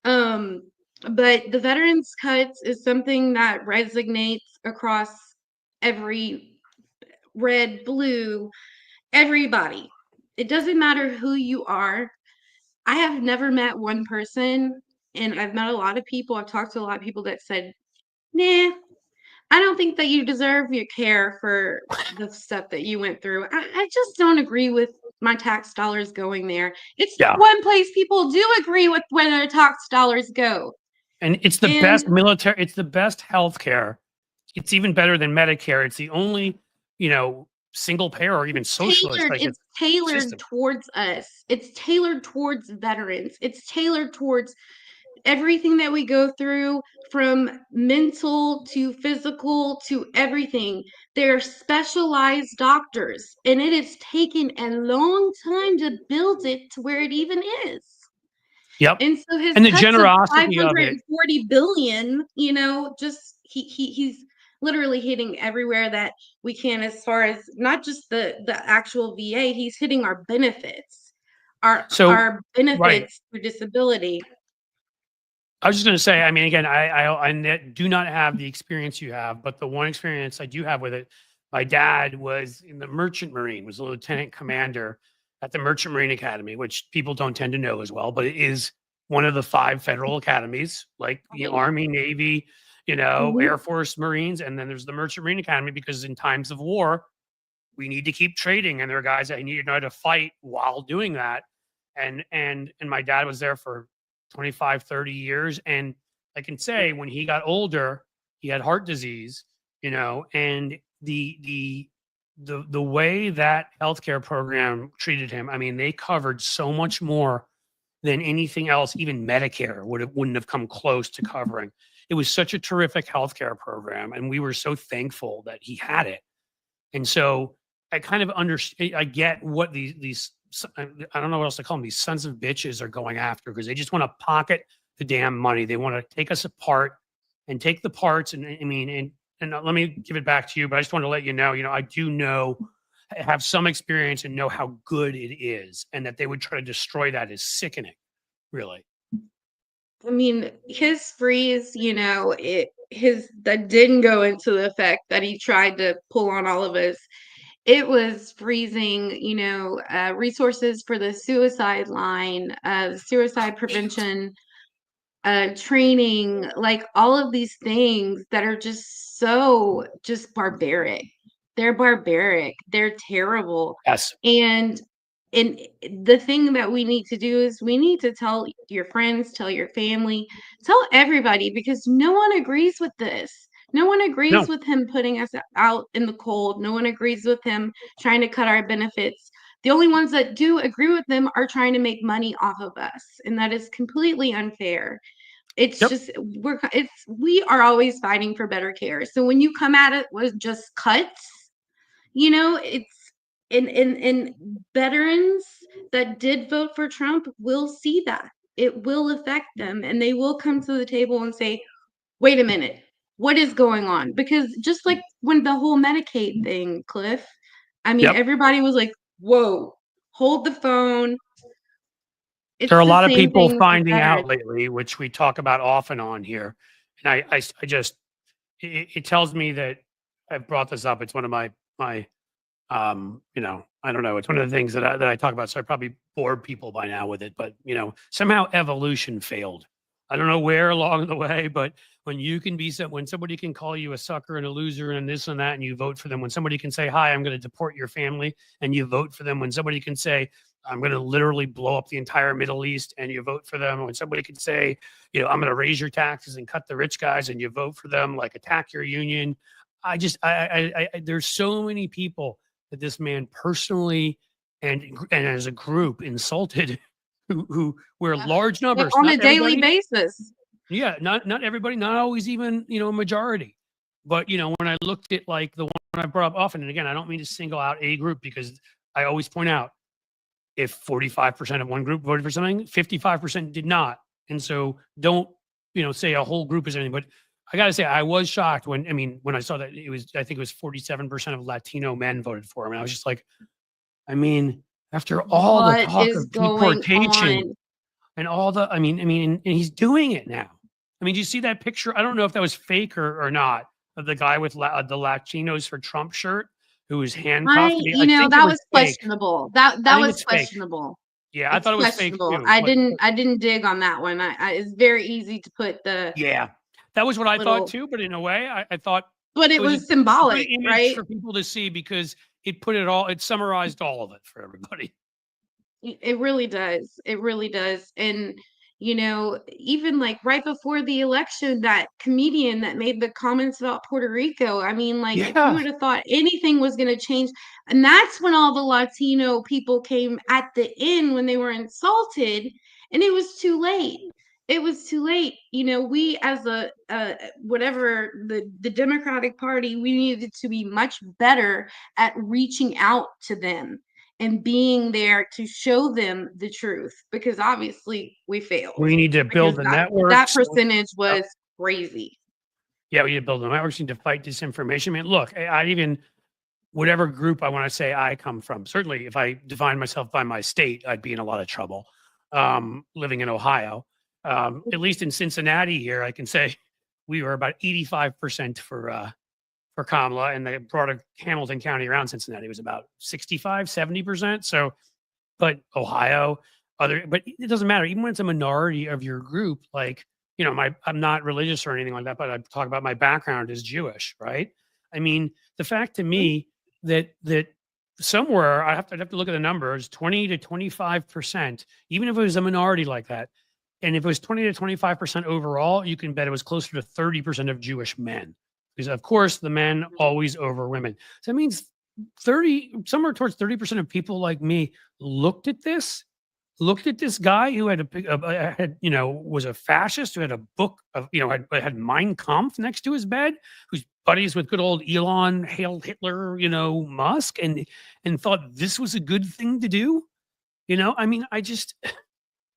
C: But the veterans cuts is something that resonates across every red, blue, everybody. It doesn't matter who you are. I have never met one person, and I've met a lot of people. I've talked to a lot of people that said, nah, I don't think that you deserve your care for the stuff that you went through. I just don't agree with my tax dollars going there. It's the
A: Yeah.
C: one place people do agree with where their tax dollars go.
A: And it's the best military. It's the best healthcare. It's even better than Medicare. It's the only, single payer or even socialist.
C: It's tailored
A: system.
C: towards us. It's tailored towards veterans. It's tailored towards everything that we go through, from mental to physical to everything. They're specialized doctors, and it has taken a long time to build it to where it even is.
A: Yep.
C: And so his
A: And the
C: cuts
A: generosity
C: of
A: of it.
C: 540 billion, just he's literally hitting everywhere that we can, as far as not just the actual VA, he's hitting our benefits. Our benefits
A: right.
C: for disability.
A: I was just going to say, I mean, again, I do not have the experience you have, but the one experience I do have with it, my dad was in the Merchant Marine, was a lieutenant commander at the Merchant Marine Academy, which people don't tend to know as well, but it is one of the 5 federal academies, like the Army, Navy, Air Force, Marines, and then there's the Merchant Marine Academy, because in times of war, we need to keep trading, and there are guys that need to know how to fight while doing that. And my dad was there for 25, 30 years. And I can say, when he got older, he had heart disease, and the way that healthcare program treated him, I mean, they covered so much more than anything else, even Medicare wouldn't have come close to covering. It was such a terrific healthcare program, and we were so thankful that he had it. And so I kind of understand. I get what these I don't know what else to call them, these sons of bitches are going after, because they just want to pocket the damn money. They want to take us apart and take the parts. And I mean, and let me give it back to you, but I just want to let you know, I do have some experience and know how good it is, and that they would try to destroy that is sickening, really.
C: I mean, his freeze, that didn't go into the effect that he tried to pull on all of us. It was freezing, resources for the suicide line, suicide prevention, training, like all of these things that are just so barbaric. They're barbaric. They're terrible.
A: Yes.
C: And the thing that we need to do is we need to tell your friends, tell your family, tell everybody, because no one agrees with this. No one agrees
A: No.
C: with him putting us out in the cold. No one agrees with him trying to cut our benefits. The only ones that do agree with them are trying to make money off of us, and that is completely unfair. It's
A: Yep.
C: just we are always fighting for better care. So when you come at it with just cuts, it's and veterans that did vote for Trump will see that. It will affect them, and they will come to the table and say, wait a minute, what is going on? Because just like when the whole Medicaid thing, Cliff, I mean,
A: Yep.
C: everybody was like, whoa, hold the phone.
A: There are
C: It's
A: a
C: the
A: lot of
C: same
A: people
C: thing with
A: finding out
C: veterans.
A: lately, which we talk about off and on here. And I just, it tells me that I've brought this up. It's one of my, I don't know. It's one of the things that I talk about. So I probably bored people by now with it, but somehow evolution failed. I don't know where along the way, but when you can be, when somebody can call you a sucker and a loser and this and that, and you vote for them, when somebody can say, hi, I'm going to deport your family, and you vote for them, when somebody can say, I'm going to literally blow up the entire Middle East, and you vote for them. When somebody can say, I'm going to raise your taxes and cut the rich guys, and you vote for them, like attack your union. There's so many people that this man personally and as a group insulted, who were large numbers,
C: On a
A: not
C: daily
A: everybody.
C: basis.
A: Yeah, not everybody, not always even a majority. But when I looked at like the one I brought up often, and again, I don't mean to single out a group, because I always point out, if 45% of one group voted for something, 55% did not. And so don't, say a whole group is anything. But I got to say, I was shocked when I saw that I think it was 47% of Latino men voted for him. And I was just like, after all the
C: What
A: talk
C: is
A: of
C: going
A: deportation
C: on?
A: and all the, and he's doing it now. Do you see that picture? I don't know if that was fake or not, of the guy with the Latinos for Trump shirt who was handcuffed. I think it
C: That
A: was
C: was
A: fake.
C: questionable.
A: I
C: That
A: think
C: was
A: it's fake.
C: questionable.
A: Yeah, I
C: It's
A: thought it was fake
C: questionable.
A: too.
C: I
A: But
C: didn't dig on that one. It's very easy to put the
A: yeah, that was what I thought
C: little,
A: too. But in a way, I thought
C: but
A: it
C: it
A: was
C: was
A: a good
C: symbolic,
A: image
C: right?
A: for people to see, because it summarized all of it for everybody.
C: It really does. It really does. And, even like right before the election, that comedian that made the comments about Puerto Rico, like if you
A: Yeah,
C: would have thought anything was going to change, and that's when all the Latino people came at the end when they were insulted, and it was too late. It was too late. We as a whatever the Democratic Party, we needed to be much better at reaching out to them and being there to show them the truth, because obviously we failed,
A: we need to
C: because
A: build the
C: that
A: networks.
C: percentage
A: Yep.
C: was crazy.
A: Yeah, we need to build the networks. We need to fight disinformation. Look, I even, whatever group I want to say I come from, certainly if I define myself by my state, I'd be in a lot of trouble. Living in Ohio, at least in Cincinnati here, I can say we were about 85% for Kamala, and the broader Hamilton County around Cincinnati was about 65, 70%. So, but Ohio, but it doesn't matter. Even when it's a minority of your group, like, I'm not religious or anything like that, but I talk about my background is Jewish, right? The fact to me that somewhere I'd have to look at the numbers, 20 to 25%, even if it was a minority like that. And if it was 20 to 25% overall, you can bet it was closer to 30% of Jewish men, because of course the men always over women. So that means somewhere towards 30% of people like me looked at this guy who had was a fascist, who had a book of, had Mein Kampf next to his bed, who's buddies with good old Elon, Hail Hitler, Musk, and thought this was a good thing to do.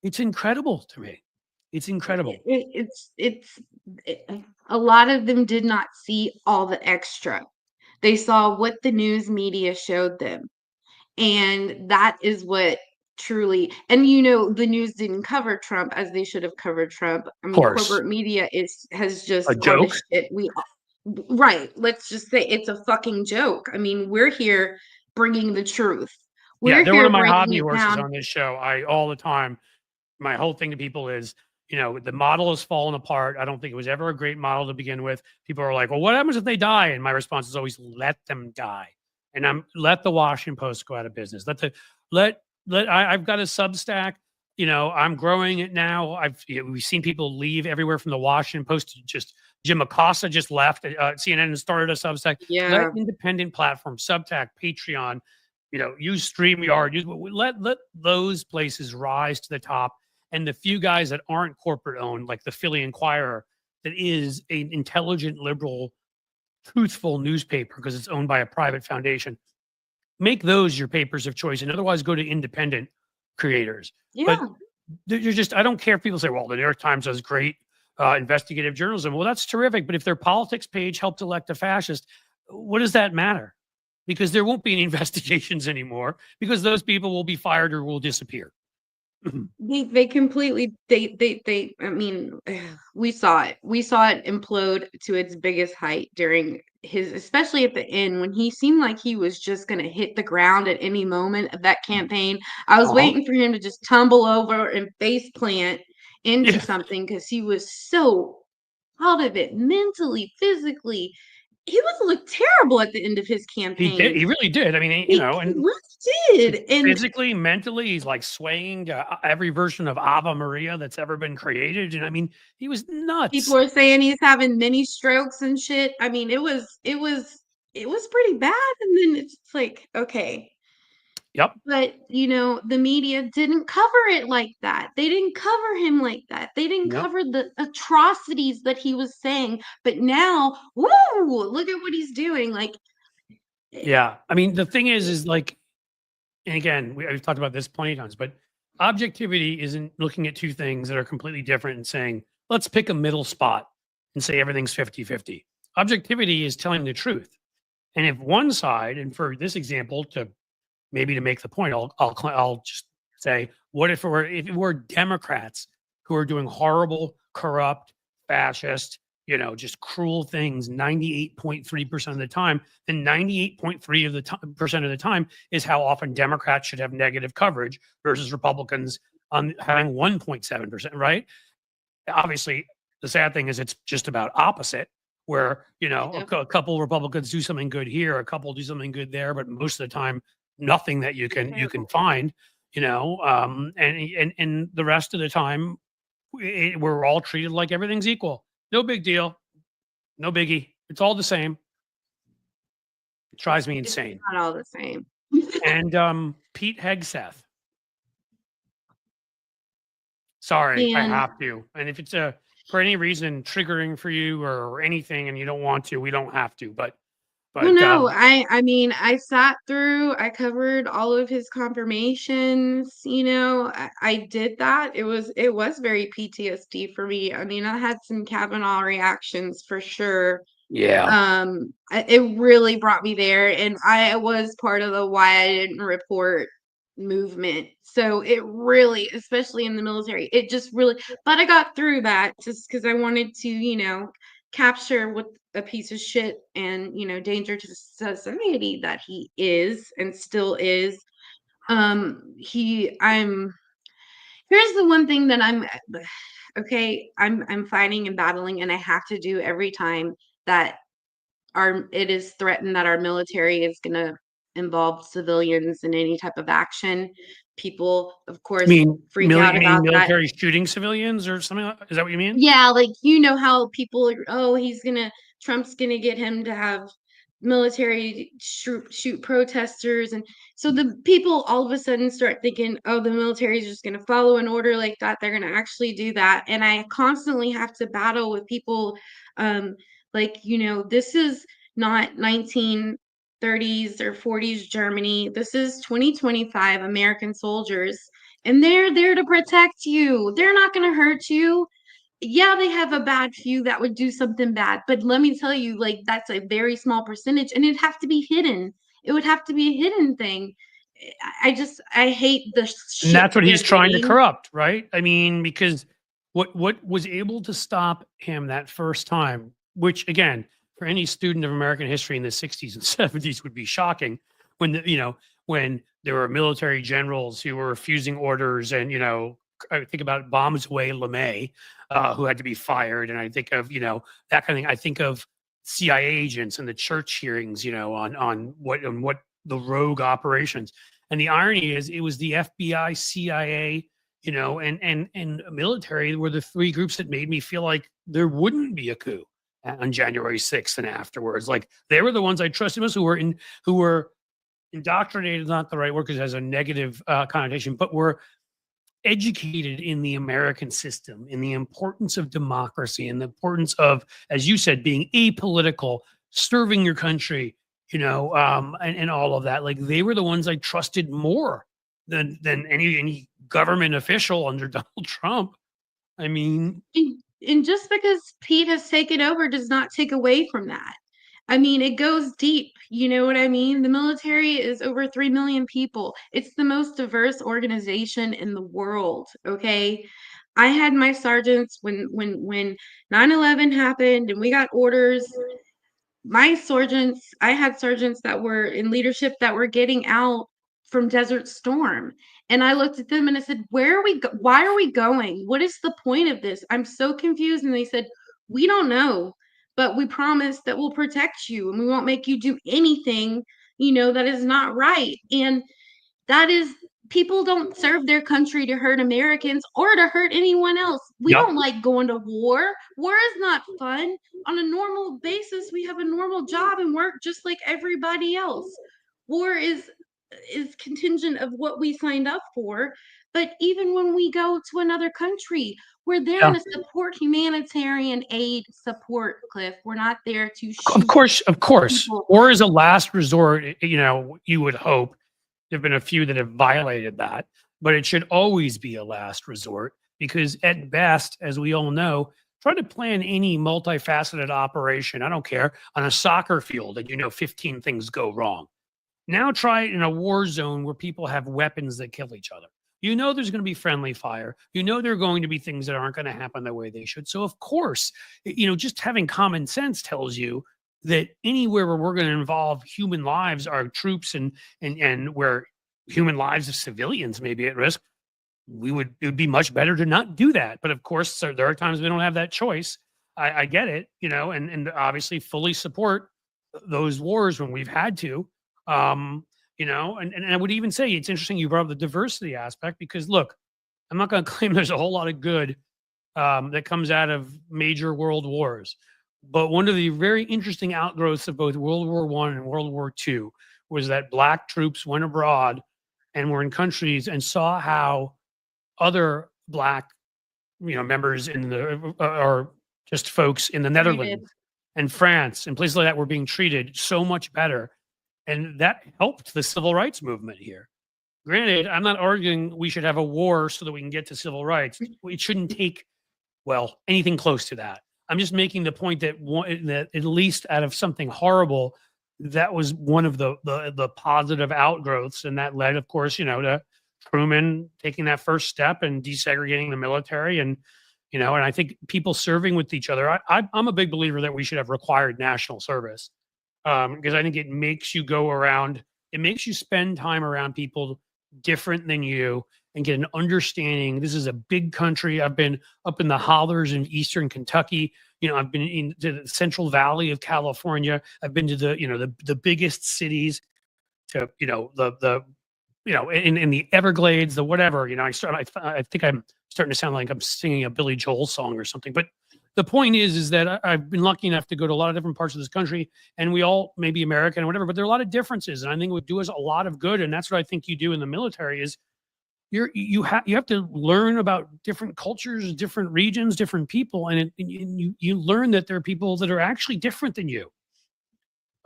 A: It's incredible to me. It's incredible.
C: A lot of them did not see all the extra. They saw what the news media showed them. And that is what truly, and the news didn't cover Trump as they should have covered Trump.
A: Of course.
C: Corporate media has just
A: A
C: gone to
A: joke.
C: shit. Right. Let's just say it's a fucking joke. We're here bringing the truth.
A: Yeah,
C: We're
A: they're one
C: here
A: of my
C: breaking
A: hobby
C: it
A: horses
C: down.
A: on this show. All the time, my whole thing to people is, the model has fallen apart. I don't think it was ever a great model to begin with. People are like, well, what happens if they die? And my response is always, let them die. And let the Washington Post go out of business. I've got a Substack. you know, I'm growing it now. We've seen people leave everywhere from the Washington Post to just Jim Acosta just left CNN and started a Substack. Let
C: Yeah.
A: independent platforms, Substack, Patreon, you know, use StreamYard, let those places rise to the top. And the few guys that aren't corporate owned, like the Philly Inquirer, that is an intelligent, liberal, truthful newspaper because it's owned by a private foundation, make those your papers of choice, and otherwise go to independent creators. But
C: Yeah.
A: you're just, I don't care if people say, well, the New York Times does great investigative journalism. Well, that's terrific. But if their politics page helped elect a fascist, what does that matter? Because there won't be any investigations anymore because those people will be fired or will disappear.
C: They completely they I mean, we saw it implode to its biggest height during his, especially at the end when he seemed like he was just going to hit the ground at any moment of that campaign. I was
A: Uh-huh.
C: waiting for him to just tumble over and face plant into
A: Yeah.
C: something because he was so out of it mentally, physically. He was look terrible at the end of his
A: He
C: campaign.
A: did. He really did. I mean, you know,
C: He
A: and
C: really did. And
A: physically, mentally, he's like swaying every version of Ave Maria that's ever been created. And I mean, he was nuts.
C: people are saying he's having mini strokes and shit. I mean, it was pretty bad. And then it's like, okay.
A: Yep.
C: But you know, the media didn't cover it like that. They didn't cover him like that. They didn't
A: Yep.
C: cover the atrocities that he was saying. But now, woo, look at what he's doing. Like,
A: Yeah. I mean, the thing is like, and again, we've talked about this plenty of times, but objectivity isn't looking at two things that are completely different and saying, let's pick a middle spot and say everything's 50-50. Objectivity is telling the truth. And if one side, and for this example, to make the point, I'll just say, what if it were Democrats who are doing horrible, corrupt, fascist, you know, just cruel things 98.3% of the time, then 98.3% of the time is how often Democrats should have negative coverage versus Republicans on having 1.7%, right? Obviously, the sad thing is it's just about opposite, where, you know, a couple Republicans do something good here, a couple do something good there, but most of the time, nothing that you can find, you know, and the rest of the time, we're all treated like everything's equal. No big deal. No biggie. It's all the same. It drives me
C: it's
A: insane.
C: not all the same.
A: And Pete Hegseth. Sorry, I
C: And
A: have to. And if it's for any reason triggering for you or anything and you don't want to, we don't have to. But
C: well, no, I mean, I covered all of his confirmations, you know, I did that. It was very PTSD for me. I mean, I had some Kavanaugh reactions for sure.
A: yeah.
C: It really brought me there, and I was part of the why I didn't report movement. So it really, especially in the military, it just really, but I got through that just because I wanted to, you know, capture what a piece of shit and, you know, danger to society that he is and still is. I'm Here's the one thing that okay, I'm fighting and battling, and I have to do every time that it is threatened that our military is going to involve civilians in any type of action. People, of course, freak out
A: You mean
C: about that.
A: military shooting civilians or something? Is that what you mean?
C: Yeah, like, you know how people are, oh, Trump's gonna get him to have military shoot protesters, and so the people all of a sudden start thinking, oh, the military is just gonna follow an order like that. They're gonna actually do that, and I constantly have to battle with people, like, you know, this is not 1930s or 40s Germany. This is 2025 American soldiers, and they're there to protect you. They're not gonna hurt you. Yeah, they have a bad few that would do something bad, but let me tell you, like, that's a very small percentage, and it'd have to be hidden. It would have to be a hidden thing. I hate the
A: And
C: shit
A: that's what
C: they're
A: he's trying to
C: getting.
A: corrupt, right? I mean, because what was able to stop him that first time, which again, for any student of American history in the 60s and 70s would be shocking when when there were military generals who were refusing orders and, you know, I think about Bombsway LeMay, who had to be fired. And I think of, you know, that kind of thing. I think of CIA agents and the church hearings, you know, on what the rogue operations. And the irony is, it was the FBI, CIA, you know, and military were the three groups that made me feel like there wouldn't be a coup on January 6th and afterwards. Like they were the ones I trusted most, who were indoctrinated, not the right word because it has a negative connotation, but were educated in the American system, in the importance of democracy, and the importance of, as you said, being apolitical, serving your country, you know, and all of that. Like they were the ones I trusted more than any government official under Donald Trump. I mean,
C: and just because Pete has taken over does not take away from that. I mean, it goes deep. You know what I mean? The military is over 3 million people. It's the most diverse organization in the world. Okay. I had my sergeants when 9/11 happened and we got orders. I had sergeants that were in leadership that were getting out from Desert Storm. And I looked at them and I said, why are we going? What is the point of this? I'm so confused. And they said, we don't know, but we promise that we'll protect you and we won't make you do anything, that is not right. And that is, people don't serve their country to hurt Americans or to hurt anyone else. We
A: Yep.
C: don't like going to war. War is not fun. On a normal basis, we have a normal job and work just like everybody else. War is contingent of what we signed up for. But even when we go to another country, we're there
A: Yeah.
C: to support humanitarian aid support, Cliff. We're not there to shoot.
A: Of course.
C: people.
A: War is a last resort. You know, you would hope. There've been a few that have violated that, but it should always be a last resort because at best, as we all know, try to plan any multifaceted operation. I don't care on a soccer field and 15 things go wrong. Now try it in a war zone where people have weapons that kill each other. There's going to be friendly fire. There are going to be things that aren't going to happen the way they should. So of course, just having common sense tells you that anywhere where we're going to involve human lives, our troops and where human lives of civilians may be at risk, it would be much better to not do that. But of course, there are times we don't have that choice. I get it, and obviously fully support those wars when we've had to. And I would even say it's interesting you brought up the diversity aspect because look, I'm not going to claim there's a whole lot of good that comes out of major world wars. But one of the very interesting outgrowths of both World War I and World War II was that Black troops went abroad and were in countries and saw how other Black, members in the or just folks in the Netherlands and France and places like that were being treated so much better, and that helped the civil rights movement here. Granted, I'm not arguing we should have a war so that we can get to civil rights. It shouldn't take anything close to that. I'm just making the point that that at least out of something horrible, that was one of the positive outgrowths, and that led, of course, to Truman taking that first step and desegregating the military, and I think people serving with each other. I'm a big believer that we should have required national service because I think it makes you go around. It makes you spend time around people different than you and get an understanding. This is a big country. I've been up in the hollers in Eastern Kentucky. I've been into the Central Valley of California. I've been to the biggest cities, to in the Everglades, the whatever. I think I'm starting to sound like I'm singing a Billy Joel song or something. But the point is that I've been lucky enough to go to a lot of different parts of this country, and we all may be American or whatever, but there are a lot of differences, and I think it would do us a lot of good. And that's what I think you do in the military is you have to learn about different cultures, different regions, different people, and you learn that there are people that are actually different than you.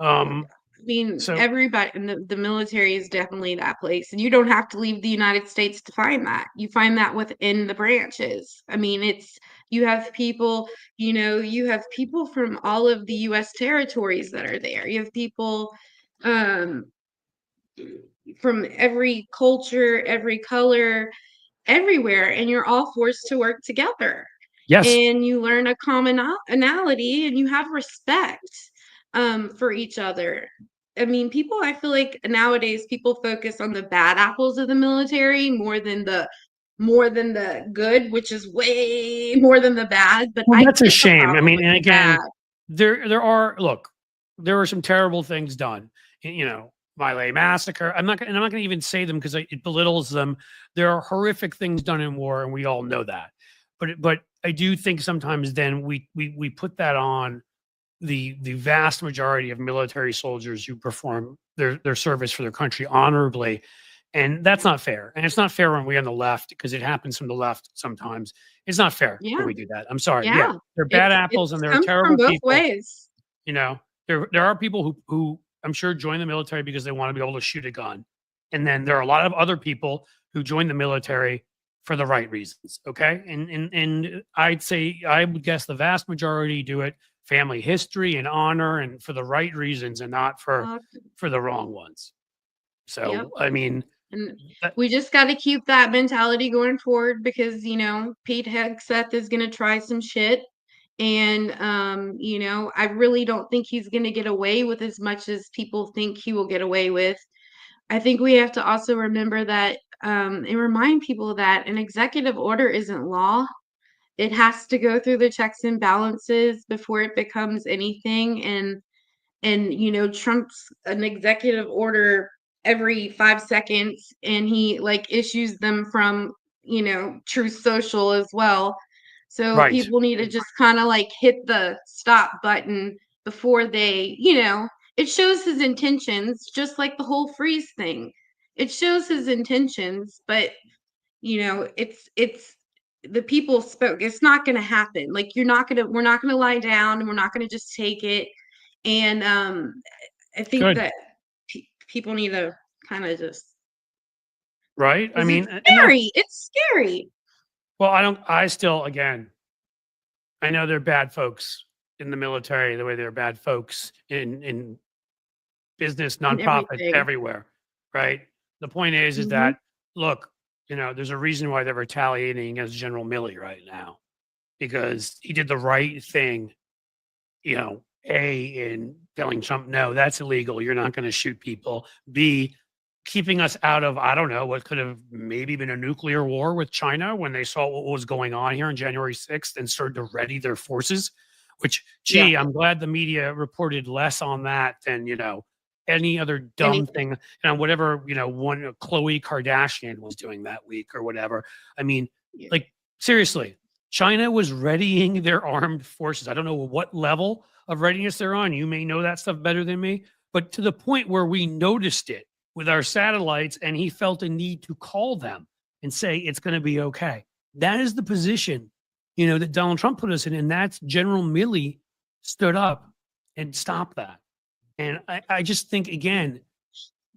C: Everybody in the military is definitely that place, and you don't have to leave the United States to find that. You find that within the branches. You have people, you have people from all of the U.S. territories that are there. You have people from every culture, every color, everywhere, and you're all forced to work together.
A: Yes.
C: And you learn a commonality and you have respect for each other. People, I feel like nowadays people focus on the bad apples of the military more than the good, which is way more than the bad. But
A: that's a shame. And again, there are some terrible things done. My Massacre. I'm not going to even say them because it belittles them. There are horrific things done in war, and we all know that. But I do think sometimes then we put that on the vast majority of military soldiers who perform their service for their country honorably. And that's not fair. And it's not fair when we on the left, because it happens from the left sometimes. It's not fair
C: Yeah.
A: when we do that. I'm sorry. Yeah.
C: Yeah.
A: They're bad
C: It's
A: apples and they're
C: comes
A: terrible
C: from both
A: people.
C: ways.
A: You know, there are people who I'm sure join the military because they want to be able to shoot a gun. And then there are a lot of other people who join the military for the right reasons. Okay. And I'd say, I would guess the vast majority do it family history and honor and for the right reasons and not for the wrong ones. So,
C: Yep.
A: I mean,
C: And we just got to keep that mentality going forward because, Pete Hegseth is going to try some shit. And, I really don't think he's going to get away with as much as people think he will get away with. I think we have to also remember that and remind people that an executive order isn't law. It has to go through the checks and balances before it becomes anything. And Trump's an executive order every 5 seconds, and he issues them from Truth Social as well. So
A: right.
C: people need to just kind of hit the stop button before they, it shows his intentions, just like the whole freeze thing. It shows his intentions, but it's the people spoke. It's not going to happen. We're not going to lie down, and we're not going to just take it. And I think
A: Good.
C: that people need to kind of just
A: Right. I mean,
C: it's scary. It's scary.
A: Well, again, I know they're bad folks in the military, the way they're bad folks in business, nonprofits, everywhere. Right. The point is that, look, there's a reason why they're retaliating against General Milley right now, because he did the right thing, in telling Trump, no, that's illegal. You're not going to shoot people. B, keeping us out of, I don't know, what could have maybe been a nuclear war with China when they saw what was going on here on January 6th and started to ready their forces, which, I'm glad the media reported less on that than, any other dumb thing, whatever, one Khloe Kardashian was doing that week or whatever. I mean, seriously, China was readying their armed forces. I don't know what level of readiness they're on. You may know that stuff better than me, but to the point where we noticed it with our satellites and he felt a need to call them and say, it's going to be okay. That is the position, that Donald Trump put us in. And that's General Milley stood up and stopped that. And I just think, again,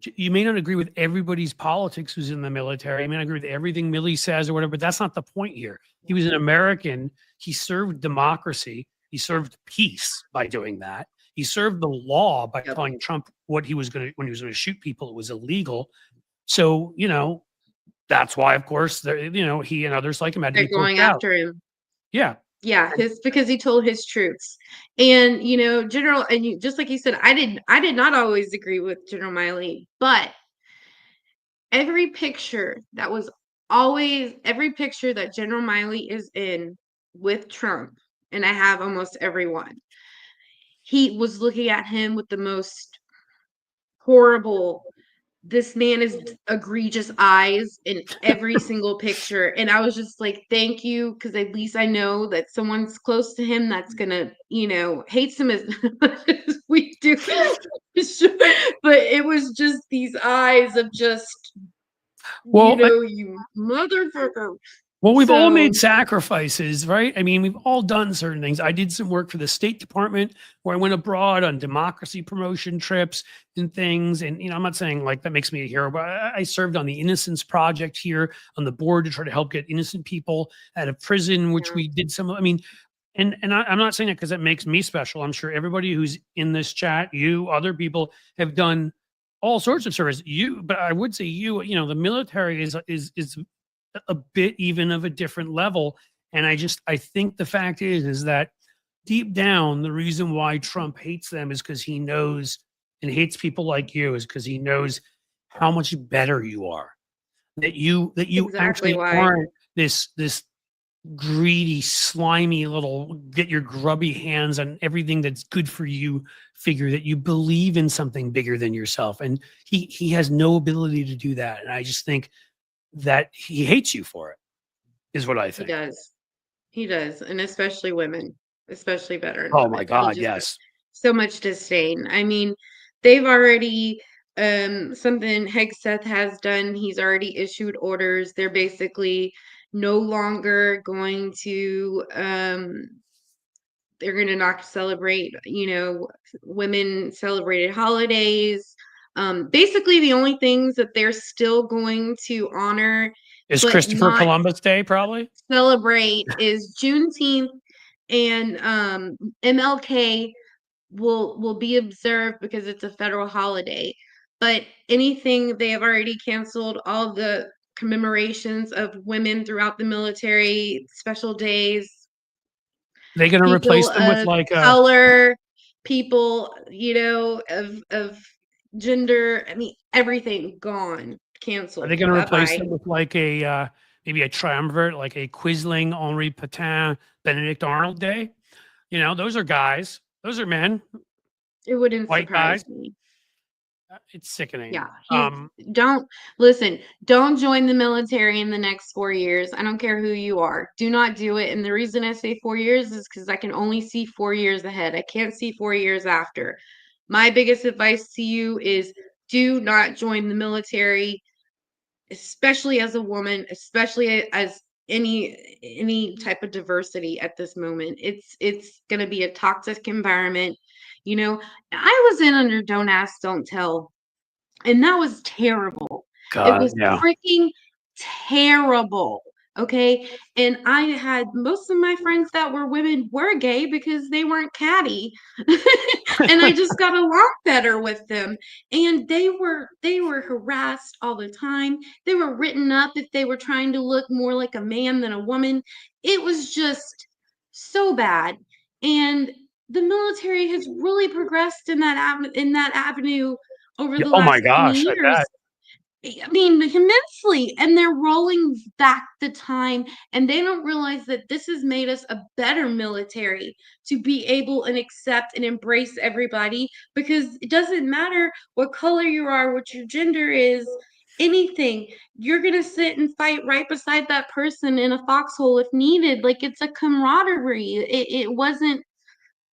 A: you may not agree with everybody's politics who's in the military. You may not agree with everything Milley says or whatever, but that's not the point here. He was an American. He served democracy. He served peace by doing that. He served the law by telling Trump when he was going to shoot people, it was illegal. So, that's why, of course, he and others like him had to be
C: going after him.
A: Yeah.
C: Yeah, because he told his truths. And General, and just like you said, I did not always agree with General Milley, but every picture that General Milley is in with Trump, and I have almost every one, he was looking at him with the most horrible, this man is egregious eyes in every single picture. And I was just like, thank you, because at least I know that someone's close to him that's gonna, hates him as much as we do. But it was just these eyes of just, you motherfucker.
A: Well, we've all made sacrifices, right? I mean, we've all done certain things. I did some work for the State Department where I went abroad on democracy promotion trips and things. And, I'm not saying that makes me a hero, but I served on the Innocence Project here on the board to try to help get innocent people out of prison, which we did some, and I'm not saying that because it makes me special. I'm sure everybody who's in this chat, other people have done all sorts of service. But I would say the military is a bit even of a different level. And I think the fact is that deep down, the reason why Trump hates them is because he knows, and hates people like you, is because he knows how much better you are. That you
C: Exactly
A: actually
C: why.
A: aren't this greedy, slimy little get your grubby hands on everything that's good for you figure that you believe in something bigger than yourself. And he has no ability to do that. And I just think that he hates you for it, is what I
C: He
A: think.
C: does. He does, and especially women, especially veteran
A: Oh my
C: women. He
A: God,
C: just has
A: yes.
C: so much disdain. I mean, they've already something Hegseth has done. He's already issued orders. They're basically no longer going to they're going to not celebrate, women celebrated holidays. Basically the only things that they're still going to honor
A: Is
C: but
A: Christopher
C: not
A: Columbus Day probably?
C: celebrate is Juneteenth, and MLK will be observed because it's a federal holiday. But anything, they have already canceled all the commemorations of women throughout the military, special days,
A: They going to replace
C: people
A: them with
C: of
A: like a,
C: color, people, of gender. I mean, everything gone,
A: are they
C: canceled.
A: going to
C: Bye
A: replace
C: bye.
A: them with like a, maybe a triumvirate, like a Quisling, Henri Patin, Benedict Arnold Day? You know, those are guys. Those are men,
C: It wouldn't
A: white guys.
C: surprise me.
A: It's sickening.
C: Yeah, don't listen, don't join the military in the next 4 years. I don't care who you are. Do not do it. And the reason I say 4 years is because I can only see 4 years ahead. I can't see 4 years after. My biggest advice to you is do not join the military, especially as a woman, especially as any type of diversity at this moment. It's going to be a toxic environment. I was in under Don't Ask, Don't Tell, and that was terrible. It
A: God,
C: was
A: yeah.
C: freaking terrible. Okay. And I had most of my friends that were women were gay because they weren't catty. And I just got along better with them. And they were harassed all the time. They were written up if they were trying to look more like a man than a woman. It was just so bad. And the military has really progressed in that avenue over the
A: Oh my
C: last 20
A: gosh, I
C: years.
A: bet.
C: I mean, immensely. And they're rolling back the time, and they don't realize that this has made us a better military to be able and accept and embrace everybody, because it doesn't matter what color you are, what your gender is, anything. You're going to sit and fight right beside that person in a foxhole if needed. Like, it's a camaraderie. It wasn't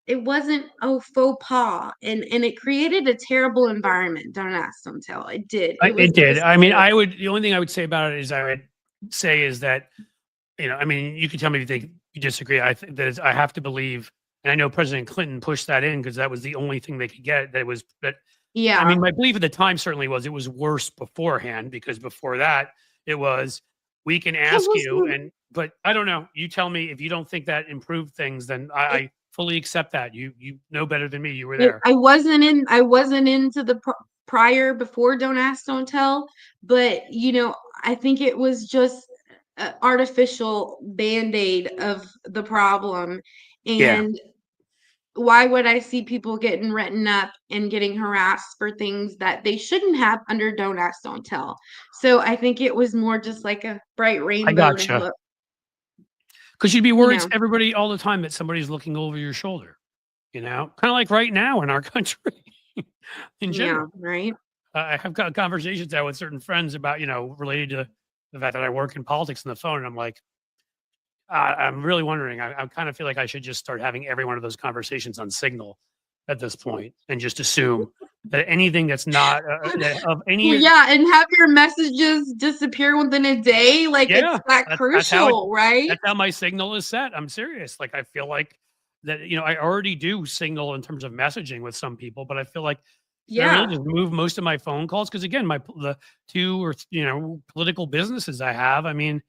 C: a faux pas, and it created a terrible environment. Don't ask, don't tell. It did.
A: It
C: It
A: did.
C: was
A: I mean,
C: terrible.
A: the only thing I would say about it is I would say is that, I mean, you can tell me if you disagree. I think that I have to believe, and I know President Clinton pushed that in because that was the only thing they could get. I
C: Yeah.
A: mean, my belief at the time certainly was it was worse beforehand, because before that it was, we can
C: I
A: ask you,
C: wasn't
A: but I don't know. You tell me if you don't think that improved things, then I fully accept that. You know better than me. You were there.
C: I wasn't into the prior before Don't Ask, Don't Tell, but I think it was just an artificial band-aid of the problem.
A: Yeah,
C: And why would I see people getting written up and getting harassed for things that they shouldn't have under Don't Ask, Don't Tell? So I think it was more just like a bright
A: I
C: rainbow to
A: gotcha.
C: look,
A: Because you'd be
C: you
A: worried
C: know.
A: everybody all the time that somebody's looking over your shoulder. Kind of like right now in our country, in
C: Yeah,
A: general.
C: right?
A: I have got conversations now with certain friends about, related to the fact that I work in politics on the phone. And I'm like, I'm really wondering. I kind of feel like I should just start having every one of those conversations on Signal at this point, and just assume that anything that's not of
C: Well,
A: any,
C: yeah, and have your messages disappear within a day. Like,
A: yeah,
C: it's that
A: that's how
C: crucial, right?
A: that's how my Signal is set. I'm serious. Like, I feel like that, I already do Signal in terms of messaging with some people, but I feel like should I really
C: Yeah.
A: just move most of my phone calls? Because again, the two or political businesses I have, I mean,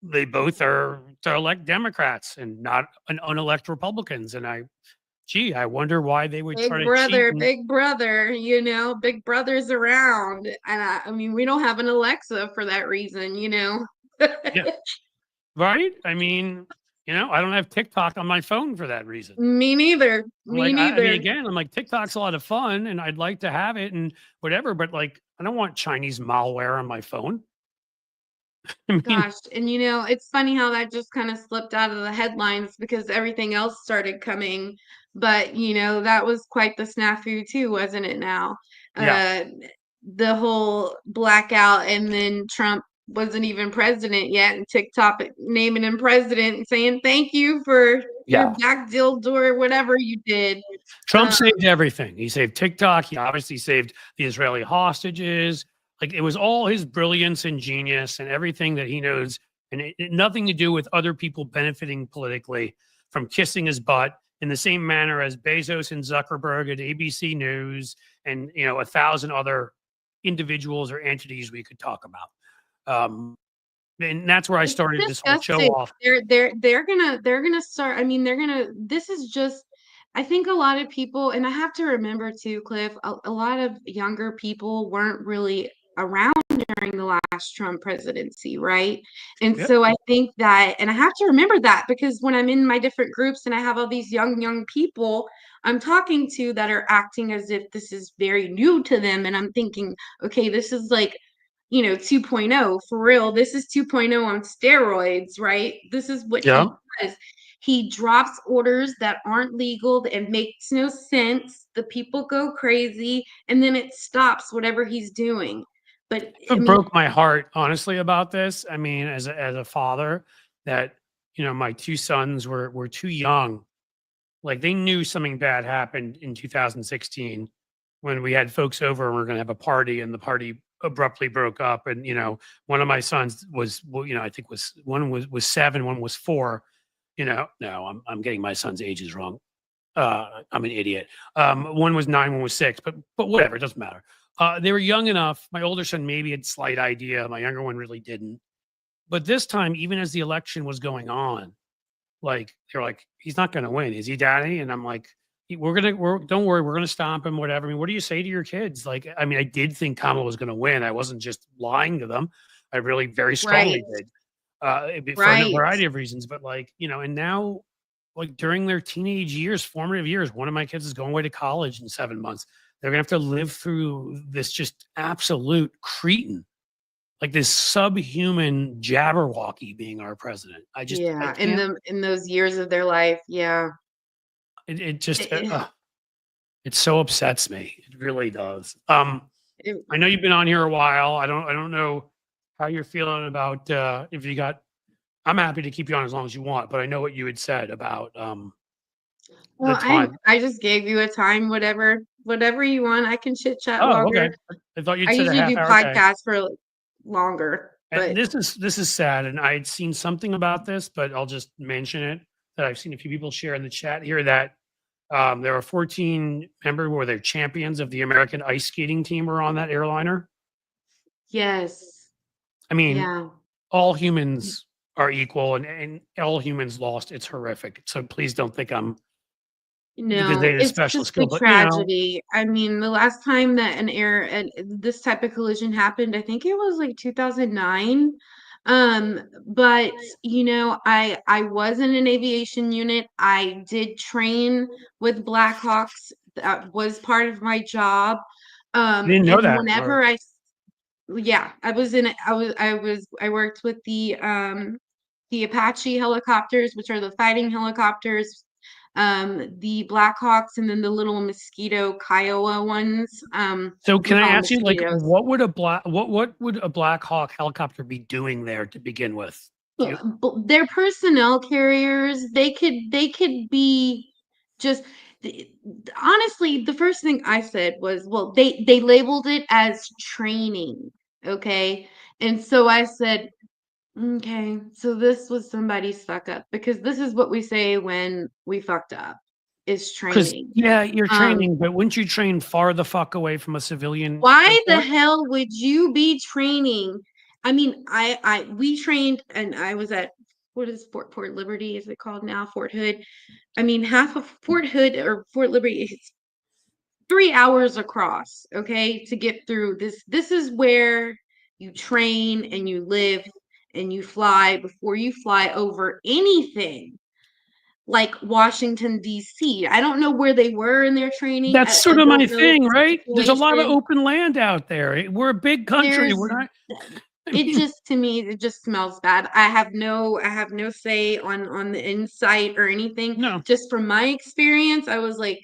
A: they both are to elect Democrats and not unelect Republicans. And I wonder why they would try to cheat.
C: Big brother, big brother's around. And I mean, we don't have an Alexa for that reason.
A: Yeah, right. I mean, I don't have TikTok on my phone for that reason.
C: Me neither.
A: I'm
C: Me
A: like, I mean,
C: neither.
A: again, I'm like, TikTok's a lot of fun and I'd like to have it and whatever, but like, I don't want Chinese malware on my phone. I mean,
C: Gosh, and you know, it's funny how that just kind of slipped out of the headlines because everything else started coming. But you know, that was quite the snafu too, wasn't it now?
A: yeah,
C: Uh the whole blackout, and then Trump wasn't even president yet, and TikTok naming him president and saying thank you for your
A: yeah.
C: back deal door, whatever you did.
A: Trump
C: Um,
A: saved everything. He saved TikTok. He obviously saved the Israeli hostages. Like it was all his brilliance and genius and everything that he knows, and it nothing to do with other people benefiting politically from kissing his butt in the same manner as Bezos and Zuckerberg at ABC News and 1,000 other individuals or entities we could talk about. And that's where I
C: It's
A: started this whole show
C: disgusting.
A: off.
C: They're gonna start. I mean, this is just. I think a lot of people, and I have to remember too, Cliff. A lot of younger people weren't really around during the last Trump presidency, right? And
A: Yep.
C: so I think that, and I have to remember that because when I'm in my different groups and I have all these young people I'm talking to that are acting as if this is very new to them, and I'm thinking, okay, this is like 2.0 for real. This is 2.0 on steroids, right? This is what
A: Yeah.
C: he does. He drops orders that aren't legal and makes no sense. The people go crazy, and then it stops whatever he's doing. But I
A: It
C: mean,
A: broke my heart, honestly, about this. I mean, as a father, that my two sons were too young. Like they knew something bad happened in 2016 when we had folks over and we are going to have a party, and the party abruptly broke up. And one of my sons was, I think was 7, one was 4. No, I'm getting my son's ages wrong. I'm an idiot. One was 9, one was 6, but whatever, it doesn't matter. They were young enough. My older son maybe had slight idea. My younger one really didn't. But this time, even as the election was going on, like they're like, he's not going to win, is he, Daddy? And I'm like, don't worry, we're gonna stomp him, whatever. I mean, what do you say to your kids? Like, I mean, I did think Kamala was going to win. I wasn't just lying to them. I really very strongly
C: right,
A: did. For a
C: right.
A: variety of reasons, but and now, like during their teenage years, formative years, one of my kids is going away to college in 7 months. They're gonna have to live through this just absolute cretin, like this subhuman Jabberwocky being our president. I
C: Yeah,
A: can't.
C: in those years of their life, yeah.
A: It just
C: It,
A: it so upsets me. It really does.
C: it,
A: I know you've been on here a while. I don't know how you're feeling about if you got. I'm happy to keep you on as long as you want, but I know what you had said about the
C: well, I
A: time.
C: I just gave you a time, whatever you want. I can chit chat
A: Oh,
C: longer.
A: okay. I thought
C: I
A: you'd said a
C: usually
A: half
C: do
A: hour. Okay.
C: podcasts for longer,
A: And
C: but
A: this is sad, and I had seen something about this, but I'll just mention it. That I've seen a few people share in the chat here that there are 14 members who are their champions of the American ice skating team were on that airliner.
C: yes,
A: I mean,
C: yeah.
A: all humans are equal, and all humans lost. It's horrific. So please don't think I'm because they
C: No,
A: had a
C: it's
A: special
C: just a
A: skill, but
C: tragedy. I mean, the last time that this type of collision happened, I think it was like 2009. But I was in an aviation unit. I did train with Blackhawks. That was part of my job.
A: I didn't know
C: And
A: that. Or
C: whenever yeah, I worked with the Apache helicopters, which are the fighting helicopters, the Blackhawks, and then the little mosquito Kiowa ones.
A: so,
C: We
A: can I
C: call them
A: ask you, like,
C: mosquitoes.
A: what would a Black Hawk helicopter be doing there to begin with? Do you,
C: They're personnel carriers. They could be just honestly, the first thing I said was, well, they labeled it as training, okay? And so I said, okay, so this was somebody's fuck up, because this is what we say when we fucked up, is
A: Because
C: training.
A: yeah, you're
C: Um,
A: training, but wouldn't you train far the fuck away from a civilian
C: why the
A: airport?
C: hell would you be training? I mean, we trained, and I was at, what is Fort Liberty? Is it called now Fort Hood? I mean, half of Fort Hood or Fort Liberty is 3 hours across, okay, to get through this. This is where you train and you live and you fly before you fly over anything like Washington, D.C. I don't know where they were in their training.
A: That's
C: I
A: sort of my
C: don't know
A: thing,
C: the
A: right? There's a lot of
C: situation.
A: open land out there. We're a big country.
C: There's
A: We're not.
C: It just, to me, it just smells bad. I have no say on the insight or anything.
A: No,
C: Just from my experience, I was like,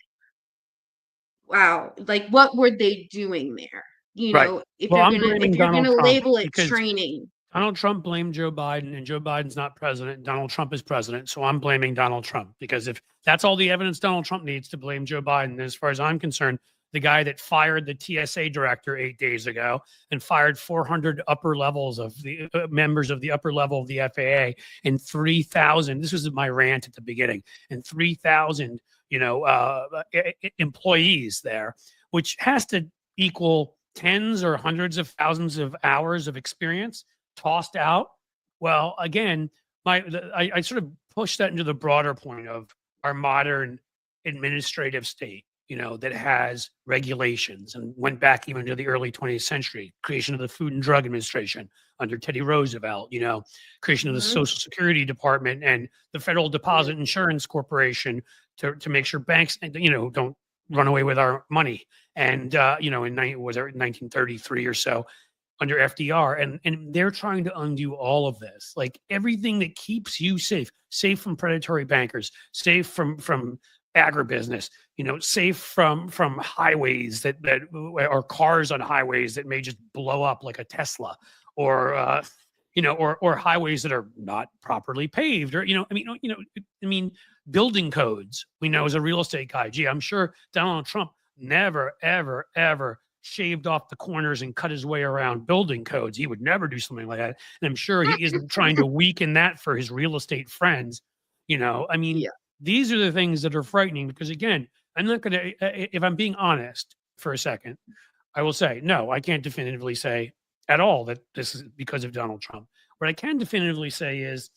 C: wow, like what were they doing there? You
A: right.
C: know,
A: Well, I'm blaming
C: if you're
A: Donald
C: gonna
A: Trump
C: label it
A: because
C: training.
A: Donald Trump blamed Joe Biden, and Joe Biden's not president. Donald Trump is president. So I'm blaming Donald Trump because if that's all the evidence Donald Trump needs to blame Joe Biden, as far as I'm concerned, the guy that fired the TSA director 8 days ago and fired 400 upper levels of the members of the upper level of the FAA and 3,000. This was my rant at the beginning, and 3,000, employees there, which has to equal tens or hundreds of thousands of hours of experience tossed out. Well, again, I sort of push that into the broader point of our modern administrative state, that has regulations and went back even to the early 20th century, creation of the Food and Drug Administration under Teddy Roosevelt, creation of the Social Security Department and the Federal Deposit Insurance Corporation to make sure banks, don't run away with our money. And, was it 1933 or so, under FDR, and they're trying to undo all of this, like everything that keeps you safe from predatory bankers, safe from agribusiness, safe from highways that or cars on highways that may just blow up like a Tesla, or or highways that are not properly paved, or building codes. We know, as a real estate guy, gee, I'm sure Donald Trump never ever shaved off the corners and cut his way around building codes. He would never do something like that. And I'm sure he isn't trying to weaken that for his real estate friends.
C: Yeah.
A: These are the things that are frightening because, again, I'm not going to, if I'm being honest for a second, I will say, no, I can't definitively say at all that this is because of Donald Trump. What I can definitively say is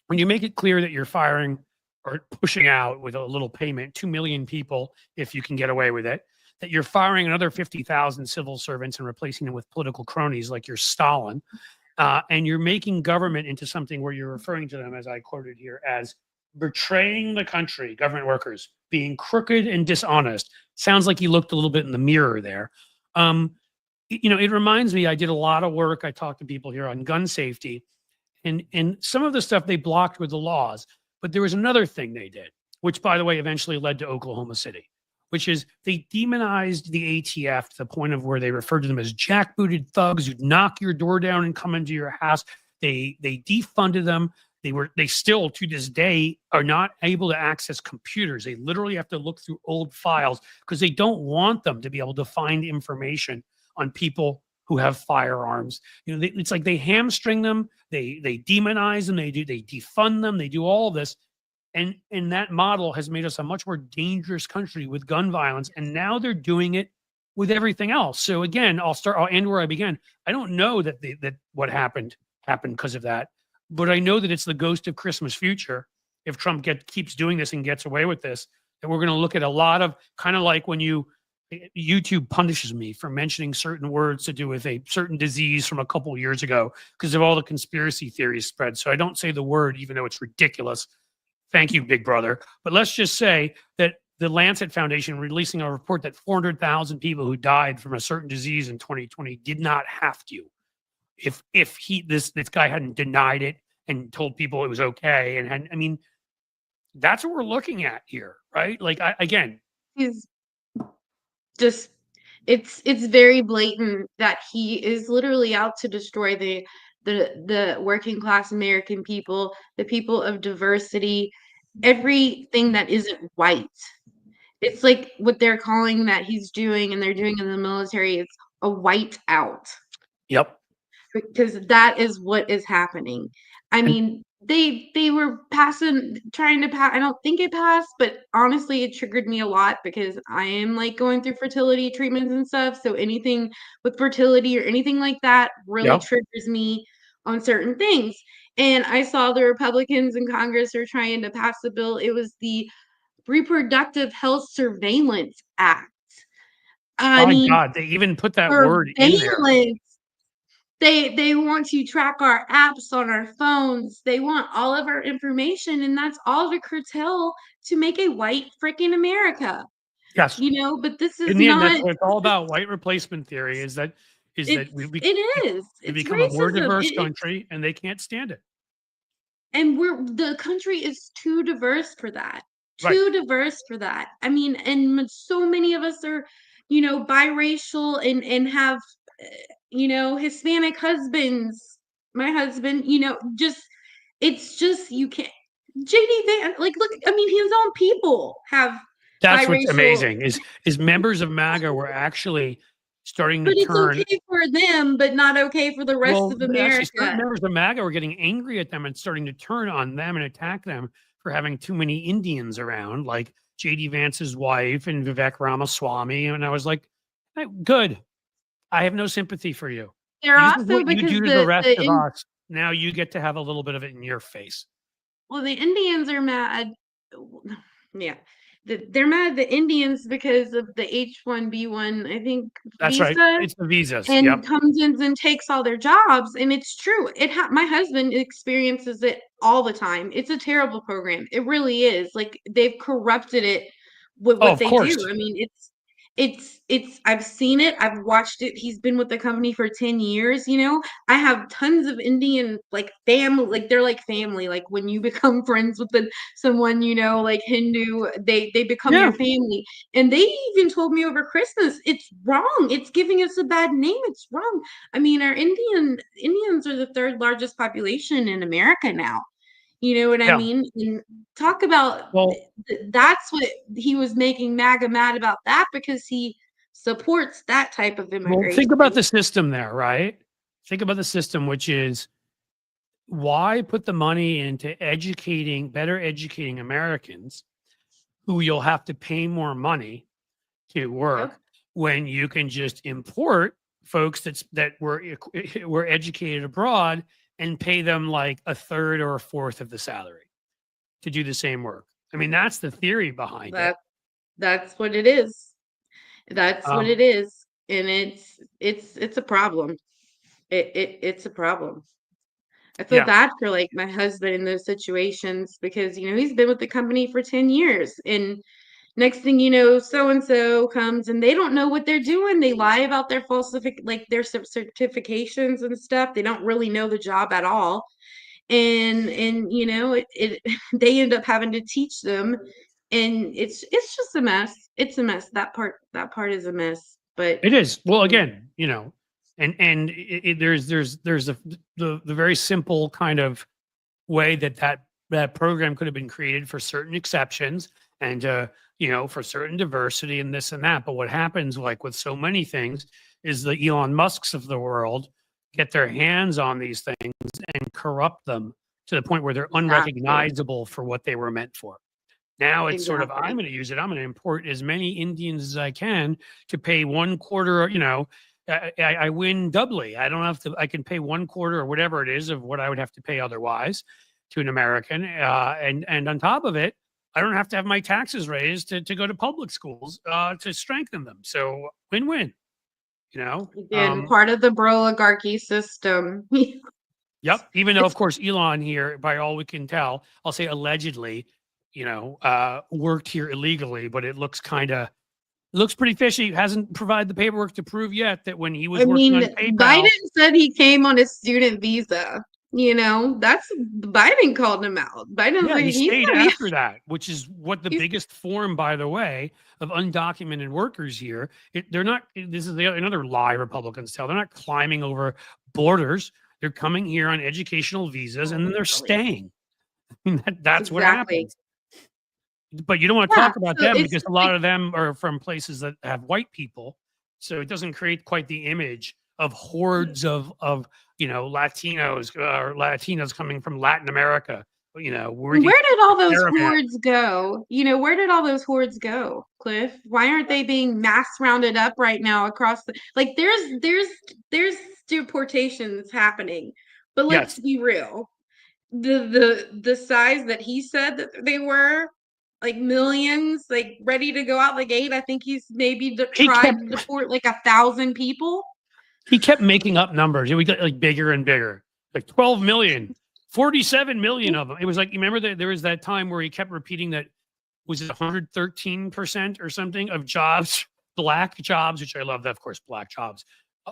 A: when you make it clear that you're firing or pushing out with a little payment 2 million people, if you can get away with it, that you're firing another 50,000 civil servants and replacing them with political cronies like you're Stalin, and you're making government into something where you're referring to them, as I quoted here, as betraying the country, government workers, being crooked and dishonest. Sounds like you looked a little bit in the mirror there. It reminds me, I did a lot of work. I talked to people here on gun safety, and some of the stuff they blocked with the laws. But there was another thing they did, which, by the way, eventually led to Oklahoma City, which is they demonized the ATF to the point of where they referred to them as jackbooted thugs who'd knock your door down and come into your house. They defunded them. They still, to this day, are not able to access computers. They literally have to look through old files because they don't want them to be able to find information on people who have firearms. It's like they hamstring them, they demonize them, they defund them, they do all of this. And that model has made us a much more dangerous country with gun violence. And now they're doing it with everything else. So again, I'll end where I began. I don't know that what happened because of that, but I know that it's the ghost of Christmas future. If Trump keeps doing this and gets away with this, that we're going to look at a lot of, kind of like when YouTube punishes me for mentioning certain words to do with a certain disease from a couple years ago because of all the conspiracy theories spread. So I don't say the word, even though it's ridiculous. Thank you, big brother. But let's just say that the Lancet Foundation releasing a report that 400,000 people who died from a certain disease in 2020 did not have to. If this guy hadn't denied it and told people it was okay, and that's what we're looking at here, right? Like
C: He's just, it's very blatant that he is literally out to destroy the working class American people, the people of diversity, everything that isn't white. It's like what they're calling that he's doing and they're doing in the military. It's a white out.
A: Yep.
C: Because that is what is happening. I mean, they were trying to pass. I don't think it passed, but honestly, it triggered me a lot because I am like going through fertility treatments and stuff. So anything with fertility or anything like that really triggers me on certain things. And I saw the Republicans in Congress are trying to pass the bill. It was the Reproductive Health Surveillance Act. I
A: My
C: mean,
A: God, they even put that word in there.
C: They want to track our apps on our phones. They want all of our information, and that's all to curtail to make a white freaking America.
A: Yes.
C: But this is
A: In the end,
C: not.
A: that's what it's all about. White replacement theory is that is that we
C: It's
A: become a more
C: racism.
A: diverse country, and they can't stand it.
C: And the country is too diverse for that.
A: Right.
C: Too diverse for that. I mean, and so many of us are, biracial and have, Hispanic husbands. My husband, it's just you can't. JD Van, like, look, I mean, his own people have
A: That's what's
C: biracial.
A: amazing is members of MAGA were actually starting to
C: But it's
A: turn.
C: okay for them, but not okay for the rest of
A: Actually, certain
C: America.
A: members of MAGA were getting angry at them and starting to turn on them and attack them for having too many Indians around, like JD Vance's wife and Vivek Ramaswamy. And I was like, "Hey, good. I have no sympathy for you.
C: They're
A: This is
C: also
A: what you
C: because
A: do to the rest of us. Now you get to have a little bit of it in your face."
C: well, the Indians are mad. Yeah. They're mad at the Indians because of the H-1B1, I think,
A: That's
C: visa,
A: right. It's the visas.
C: and
A: Yep.
C: comes in and takes all their jobs. And it's true. My husband experiences it all the time. It's a terrible program. It really is. Like, they've corrupted it with
A: Oh,
C: what
A: of
C: they
A: course.
C: do. I mean, I've seen it. I've watched it. He's been with the company for 10 years. I have tons of Indian, like, family, like, they're like family. Like, when you become friends with someone, like Hindu, they become
A: Yeah.
C: your family. And they even told me over Christmas, it's wrong. It's giving us a bad name. It's wrong. I mean, our Indians are the third largest population in America now. You know what I
A: Yeah.
C: mean? And talk about,
A: Well,
C: that's what he was making MAGA mad about, that because he supports that type of immigration.
A: Well, think about the system there, right? Think about the system, which is why put the money into better educating Americans who you'll have to pay more money to work when you can just import folks that were educated abroad and pay them like a third or a fourth of the salary to do the same work. I mean, that's the theory behind it.
C: That's what it is. That's what it is. And it's a problem. It's a problem. I feel bad for, like, my husband in those situations because, he's been with the company for 10 years, and next thing you know, so and so comes and they don't know what they're doing. They lie about their like their certifications and stuff. They don't really know the job at all. And they end up having to teach them, and it's just a mess. It's a mess. That part is a mess. But
A: It is. Well, again, and there's the very simple kind of way that program could have been created for certain exceptions and for certain diversity and this and that. But what happens, like with so many things, is the Elon Musks of the world get their hands on these things and corrupt them to the point where they're unrecognizable for what they were meant for. Now it's sort of, I'm going to use it. I'm going to import as many Indians as I can to pay 1/4. I win doubly. I don't have to. I can pay 1/4 or whatever it is of what I would have to pay otherwise to an American. And on top of it, I don't have to have my taxes raised to go to public schools to strengthen them. So win-win.
C: Again, part of the oligarchy system.
A: Yep. Even though, of course, Elon here, by all we can tell, I'll say allegedly, worked here illegally, but it looks pretty fishy. Hasn't provided the paperwork to prove yet that when he was working on PayPal.
C: Biden said he came on a student visa. That's Biden called him out. Biden's like,
A: he stayed after that, which is what the biggest form, by the way, of undocumented workers here. They're not. This is another lie Republicans tell. They're not climbing over borders. They're coming here on educational visas, and then they're staying. I mean, that's what happens. But you don't want to talk about them because a lot of them are from places that have white people, so it doesn't create quite the image of hordes of Latinos or Latinos coming from Latin America.
C: Where did all those hordes go? Where did all those hordes go, Cliff? Why aren't they being mass rounded up right now across there's deportations happening, but let's be real. The size that he said that they were, like, millions, like, ready to go out the gate. I think he's maybe tried to deport like 1,000 people.
A: He kept making up numbers. We got like bigger and bigger, like 12 million, 47 million of them. It was like, you remember that there was that time where he kept repeating that, was it 113% or something of jobs, black jobs, which I love that, of course, black jobs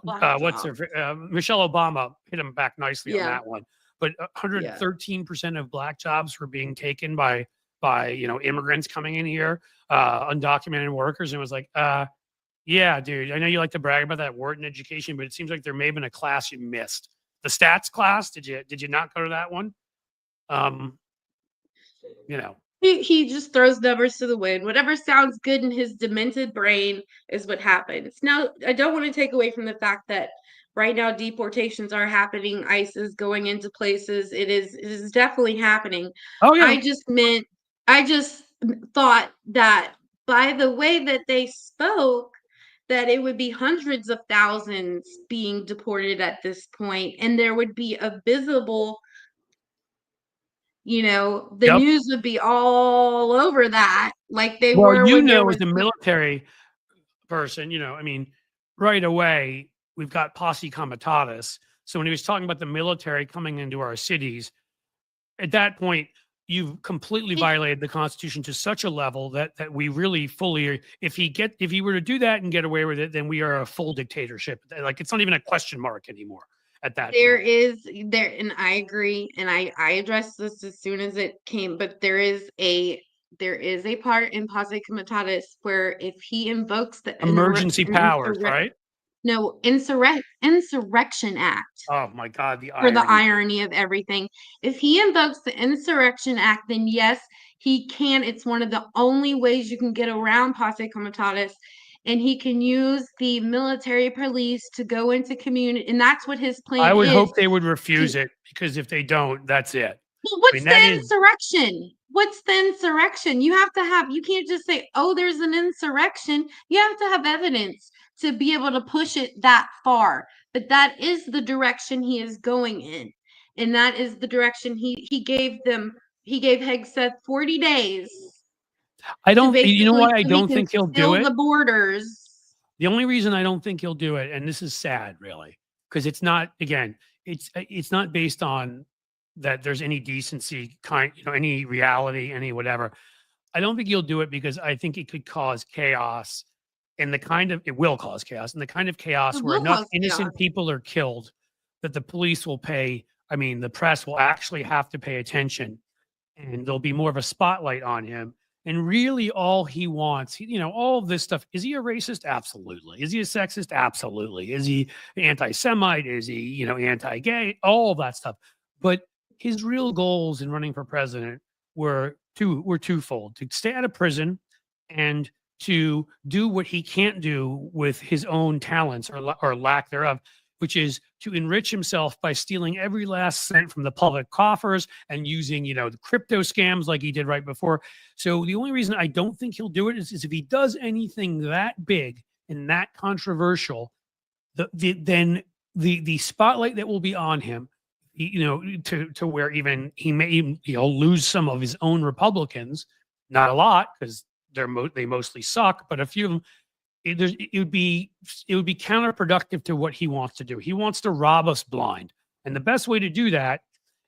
A: what's her, Michelle Obama hit him back nicely on
C: Yeah.
A: that one. But 113% of black jobs were being taken by immigrants coming in here, undocumented workers, and it was like, yeah, dude, I know you like to brag about that Wharton education, but it seems like there may have been a class you missed. The stats class, did you not go to that one? You know.
C: He just throws numbers to the wind. Whatever sounds good in his demented brain is what happens. Now, I don't want to take away from the fact that right now deportations are happening. ICE is going into places. It is definitely happening.
A: Oh yeah.
C: I just thought that by the way that they spoke, that it would be hundreds of thousands being deported at this point, and there would be a visible, the
A: Yep.
C: news would be all over that, like they
A: Well,
C: were when there
A: as
C: was
A: a military person, I mean, right away we've got posse comitatus. So when he was talking about the military coming into our cities, at that point, you've completely violated the Constitution to such a level that we really fully, if he were to do that and get away with it, then we are a full dictatorship. Like, it's not even a question mark anymore at that point.
C: And I agree, and I addressed this as soon as it came, but there is a part in posse comitatus where if he invokes the
A: Emergency powers, right?
C: No, Insurrection Act.
A: Oh my God,
C: For the irony of everything. If he invokes the Insurrection Act, then yes, he can. It's one of the only ways you can get around posse comitatus, and he can use the military police to go into community, and that's what his plan is.
A: I would hope they would refuse it, because if they don't, that's it.
C: Well, what's the insurrection? What's the insurrection? You can't just say, oh, there's an insurrection. You have to have evidence to be able to push it that far. But that is the direction he is going in. And that is the direction he gave Hegseth 40 days.
A: You know why I don't think he'll do it?
C: The borders.
A: The only reason I don't think he'll do it, and this is sad, really, because it's not based on that there's any decency, any reality, any whatever. I don't think he'll do it because I think it could cause chaos, and it will cause chaos, and the kind of chaos where enough innocent people are killed that the police will the press will actually have to pay attention, and there'll be more of a spotlight on him. And really all he wants, all of this stuff, is he a racist? Absolutely. Is he a sexist? Absolutely. Is he anti-Semite? Is he, anti-gay? All of that stuff. But his real goals in running for president were twofold: to stay out of prison and to do what he can't do with his own talents or lack thereof, which is to enrich himself by stealing every last cent from the public coffers and using, the crypto scams like he did right before. So the only reason I don't think he'll do it is if he does anything that big and that controversial, then the spotlight that will be on him, to where even he'll lose some of his own Republicans, not a lot, because they mostly suck, but a few of them, it would be counterproductive to what he wants to do. He wants to rob us blind, and the best way to do that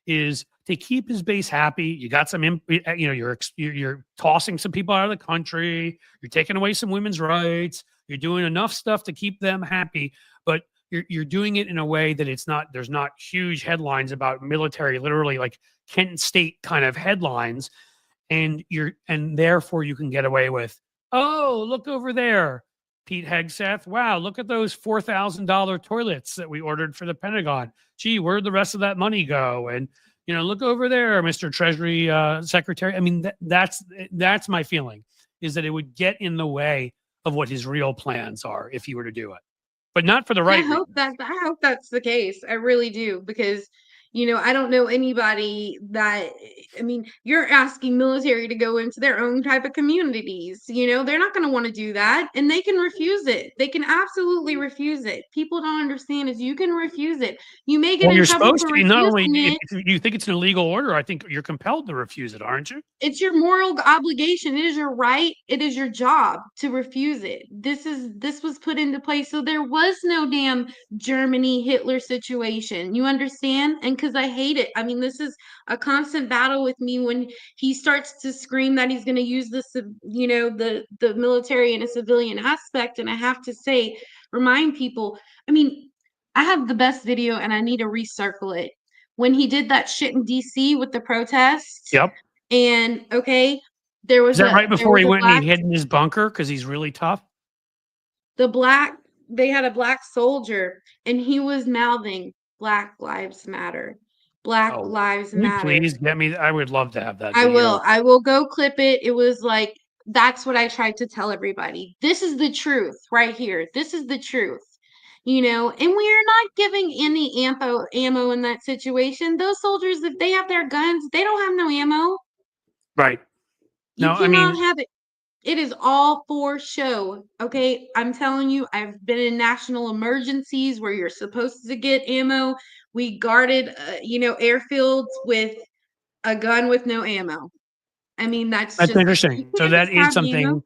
A: is to keep his base happy. You got some, you're tossing some people out of the country. You're taking away some women's rights. You're doing enough stuff to keep them happy, but you're doing it in a way that there's not huge headlines about military, literally like Kent State kind of headlines, and therefore you can get away with, oh, look over there, Pete Hegseth. Wow, look at those $4,000 toilets that we ordered for the Pentagon. Gee, where'd the rest of that money go? And look over there, Mr. Treasury Secretary. I mean, that's my feeling, is that it would get in the way of what his real plans are if he were to do it, but not for the right reason.
C: I hope that's the case. I really do, because I don't know anybody that, you're asking military to go into their own type of communities. They're not going to want to do that, and they can refuse it. They can absolutely refuse it. People don't understand is you can refuse it. You may get in trouble for refusing it.
A: Not only if you think it's an illegal order, I think you're compelled to refuse it, aren't you?
C: It's your moral obligation. It is your right. It is your job to refuse it. This was put into place, so there was no damn Germany Hitler situation. You understand? And because I hate it. This is a constant battle with me when he starts to scream that he's going to use the military in a civilian aspect. And I have to say, remind people. I mean, I have the best video and I need to recircle it. When he did that shit in DC with the protests,
A: Yep.
C: and okay, there
A: Is
C: was
A: that right before he went and
C: black,
A: he hid in his bunker because he's really tough?
C: they had a black soldier and he was mouthing Black Lives Matter. Black
A: Oh,
C: Lives
A: can you
C: Matter.
A: please get me? I would love to have that
C: I
A: video.
C: will. I will go clip it. It was like, that's what I tried to tell everybody. This is the truth right here. This is the truth. You know, and we are not giving any ammo in that situation. Those soldiers, if they have their guns, they don't have no ammo.
A: Right.
C: You
A: No, I
C: cannot
A: mean,
C: have it. It is all for show. Okay. I'm telling you, I've been in national emergencies where you're supposed to get ammo. We guarded, airfields with a gun with no ammo. I mean, that's
A: that's
C: just, you
A: interesting. So
C: can't
A: that
C: just
A: is
C: have ammo.
A: something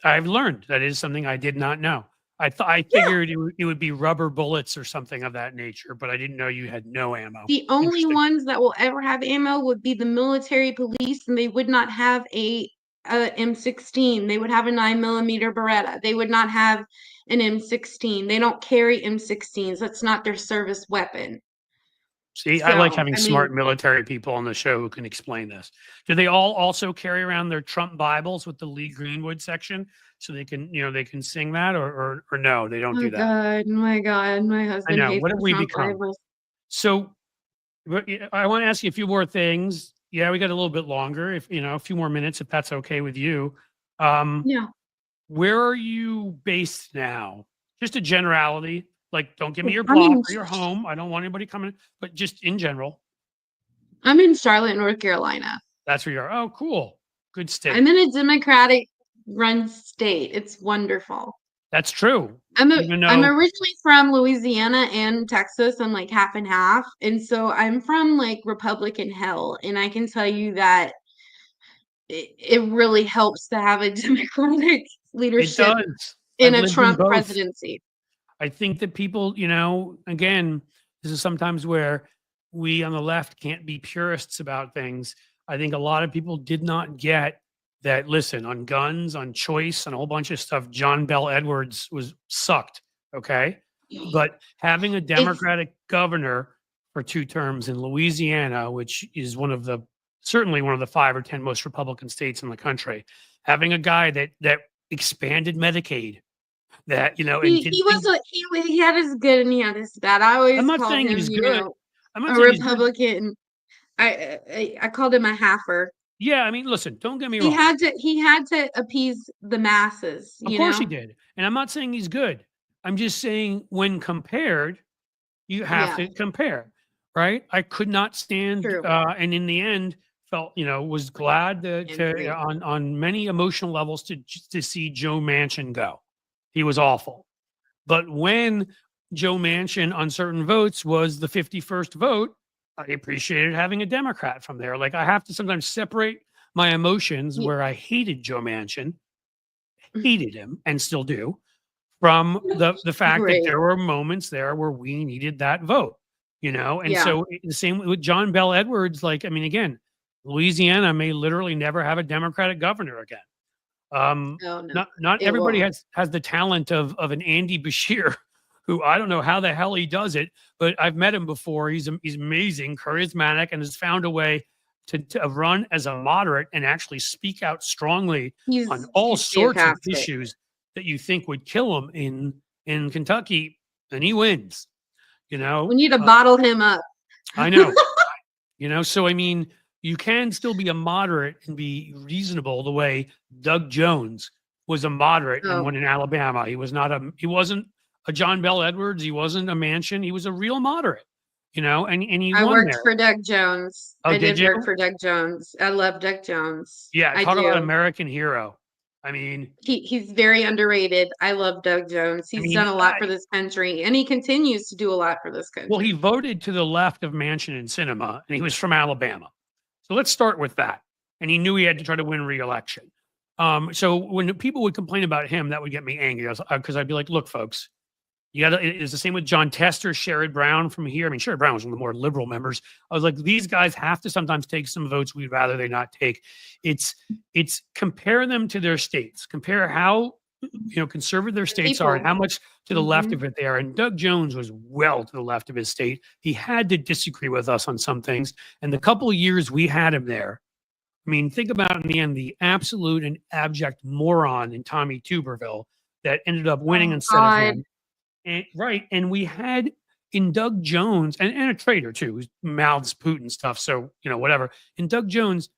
A: I've learned. That is something I did not know. I
C: Yeah.
A: figured it would be rubber bullets or something of that nature, but I didn't know you had no ammo.
C: The only
A: Interesting.
C: ones that will ever have ammo would be the military police, and they would not have a M16. They would have a 9mm Beretta. They would not have an M16. They don't carry M16s. That's not their service weapon.
A: See, I like
C: So,
A: having
C: I
A: smart
C: mean,
A: military people on the show who can explain this. Do they all also carry around their Trump Bibles with the Lee Greenwood section so they can, they can sing that, or no, they don't
C: oh
A: do that.
C: my God, my
A: I
C: husband
A: know.
C: hates
A: What have
C: the
A: we
C: Trump
A: become?
C: Bibles.
A: So I want to ask you a few more things. Yeah, we got a little bit longer, if a few more minutes, if that's okay with you.
C: Yeah.
A: Where are you based now? Just a generality. Like, don't give me your
C: I'm
A: block
C: in
A: or your home. I don't want anybody coming, but just in general.
C: I'm in Charlotte, North Carolina.
A: That's where you are. Oh, cool. Good
C: I'm
A: state.
C: in a Democratic run state. It's wonderful.
A: That's true. Even
C: I'm
A: though
C: originally from Louisiana and Texas. I'm like half and half. And so I'm from like Republican hell. And I can tell you that it really helps to have a Democratic
A: it
C: leadership
A: does.
C: in
A: I've
C: a
A: lived in
C: Trump
A: both.
C: presidency.
A: I think that people, again, this is sometimes where we on the left can't be purists about things. I think a lot of people did not get that. Listen, on guns, on choice, and a whole bunch of stuff, John Bell Edwards was sucked. Okay. But having a
C: It's
A: Democratic governor for 2 terms in Louisiana, which is certainly one of the 5 or 10 most Republican states in the country, having a guy that expanded Medicaid, that and did
C: he was
A: things.
C: he had his good and he had his bad. I
A: I'm
C: always
A: not
C: called
A: saying
C: him,
A: he's good. I'm not
C: a
A: saying he's good.
C: Republican. I called him a halfer.
A: Yeah, I mean, listen, don't get me
C: He
A: wrong.
C: had to appease the masses,
A: Of course he did. And I'm not saying he's good. I'm just saying when compared, you have
C: Yeah,
A: to compare, right? I could not stand,
C: true.
A: and in the end, felt was glad to
C: Agree.
A: on many emotional levels to see Joe Manchin go. He was awful. But when Joe Manchin on certain votes was the 51st vote, I appreciated having a Democrat from there. Like, I have to sometimes separate my emotions
C: Ye-
A: where I hated Joe Manchin, hated him, and still do, from the fact that
C: Great.
A: there were moments there where we needed that vote, And
C: Yeah.
A: so the same with John Bell Edwards. Like, I mean, again, Louisiana may literally never have a Democratic governor again.
C: Oh no,
A: Not
C: it
A: everybody
C: won't.
A: has the talent of an Andy Bashir, who I don't know how the hell he does it, but I've met him before. He's amazing, charismatic, and has found a way to run as a moderate and actually speak out strongly on all
C: He's
A: sorts of
C: fantastic.
A: issues that you think would kill him in Kentucky, and he wins.
C: We need to bottle him up.
A: I know. So I mean, you can still be a moderate and be reasonable the way Doug Jones was a moderate and
C: Oh,
A: won in Alabama. He wasn't a John Bell Edwards. He wasn't a Manchin. He was a real moderate, and he
C: I
A: won
C: worked
A: there.
C: for Doug Jones.
A: Oh,
C: I
A: did
C: did work
A: you?
C: for Doug Jones. I love Doug Jones.
A: Yeah,
C: I
A: talk about
C: do.
A: American hero. I mean,
C: He's very underrated. I love Doug Jones. He's done a lot for this country, and he continues to do a lot for this
A: well, he
C: country.
A: voted to the left of Manchin and Sinema, and he was from Alabama. So let's start with that. And he knew he had to try to win re-election. So when people would complain about him, that would get me angry because I'd be like, look, folks, you got to, it's the same with John Tester, Sherrod Brown from here. I mean, Sherrod Brown was one of the more liberal members. I was like, these guys have to sometimes take some votes we'd rather they not take. It's compare them to their states. Compare how conservative their states are and
C: People.
A: how much to the left
C: Mhm.
A: of it they are. And Doug Jones was well to the left of his state. He had to disagree with us on some things. And the couple of years we had him there, I mean, think about in the end the absolute and abject moron in Tommy Tuberville that ended up winning
C: Oh
A: instead of
C: God.
A: him. And right. And we had in Doug Jones and a traitor too, who mouths Putin stuff. So, whatever. In Doug Jones,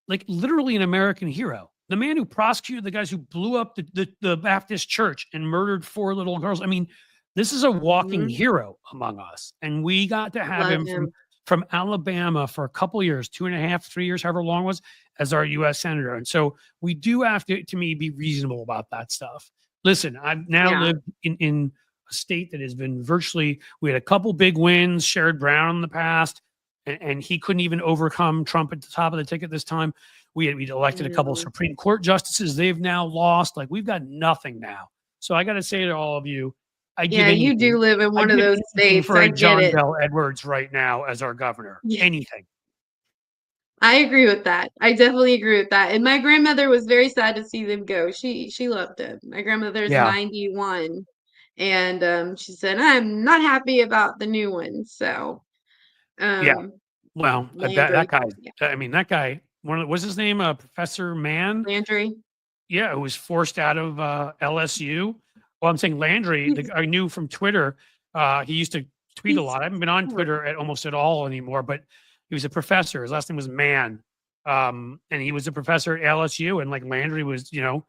A: like literally an American hero. The man who prosecuted the guys who blew up the Baptist church and murdered 4 little girls. I mean, this is a walking
C: Mhm.
A: hero among us. And we got to have
C: Love
A: him
C: him.
A: from Alabama for a couple years, 2.5, 3 years, however long it was, as our US Senator. And so we do have to me, be reasonable about that stuff. Listen, I've now
C: Yeah.
A: lived in a state that has been virtually, we had a couple big wins, Sherrod Brown in the past, and he couldn't even overcome Trump at the top of the ticket this time. We'd elected a couple of
C: Mhm.
A: Supreme Court justices. They've now lost. Like we've got nothing now. So I got to say to all of you, I'd give
C: Yeah, you do
A: anything.
C: live in
A: I'd
C: one of
A: give
C: those
A: anything
C: states.
A: for
C: I
A: a
C: get
A: John
C: it.
A: Bell Edwards right now as our governor.
C: Yeah.
A: Anything.
C: I agree with that. I definitely agree with that. And my grandmother was very sad to see them go. She loved them. My grandmother's
A: Yeah.
C: 91, and she said, "I'm not happy about the new one." So,
A: Yeah.
C: um,
A: Well, I bet that
C: Landry,
A: guy.
C: yeah,
A: I mean, that guy. What's his name? Professor Mann.
C: Landry.
A: Yeah, who was forced out of LSU. Well, I'm saying Landry,
C: He's
A: I knew from Twitter. He used to tweet a
C: he's
A: lot. I haven't been on
C: cool.
A: Twitter almost at all anymore, but he was a professor. His last name was Mann. And he was a professor at LSU. And like Landry was, you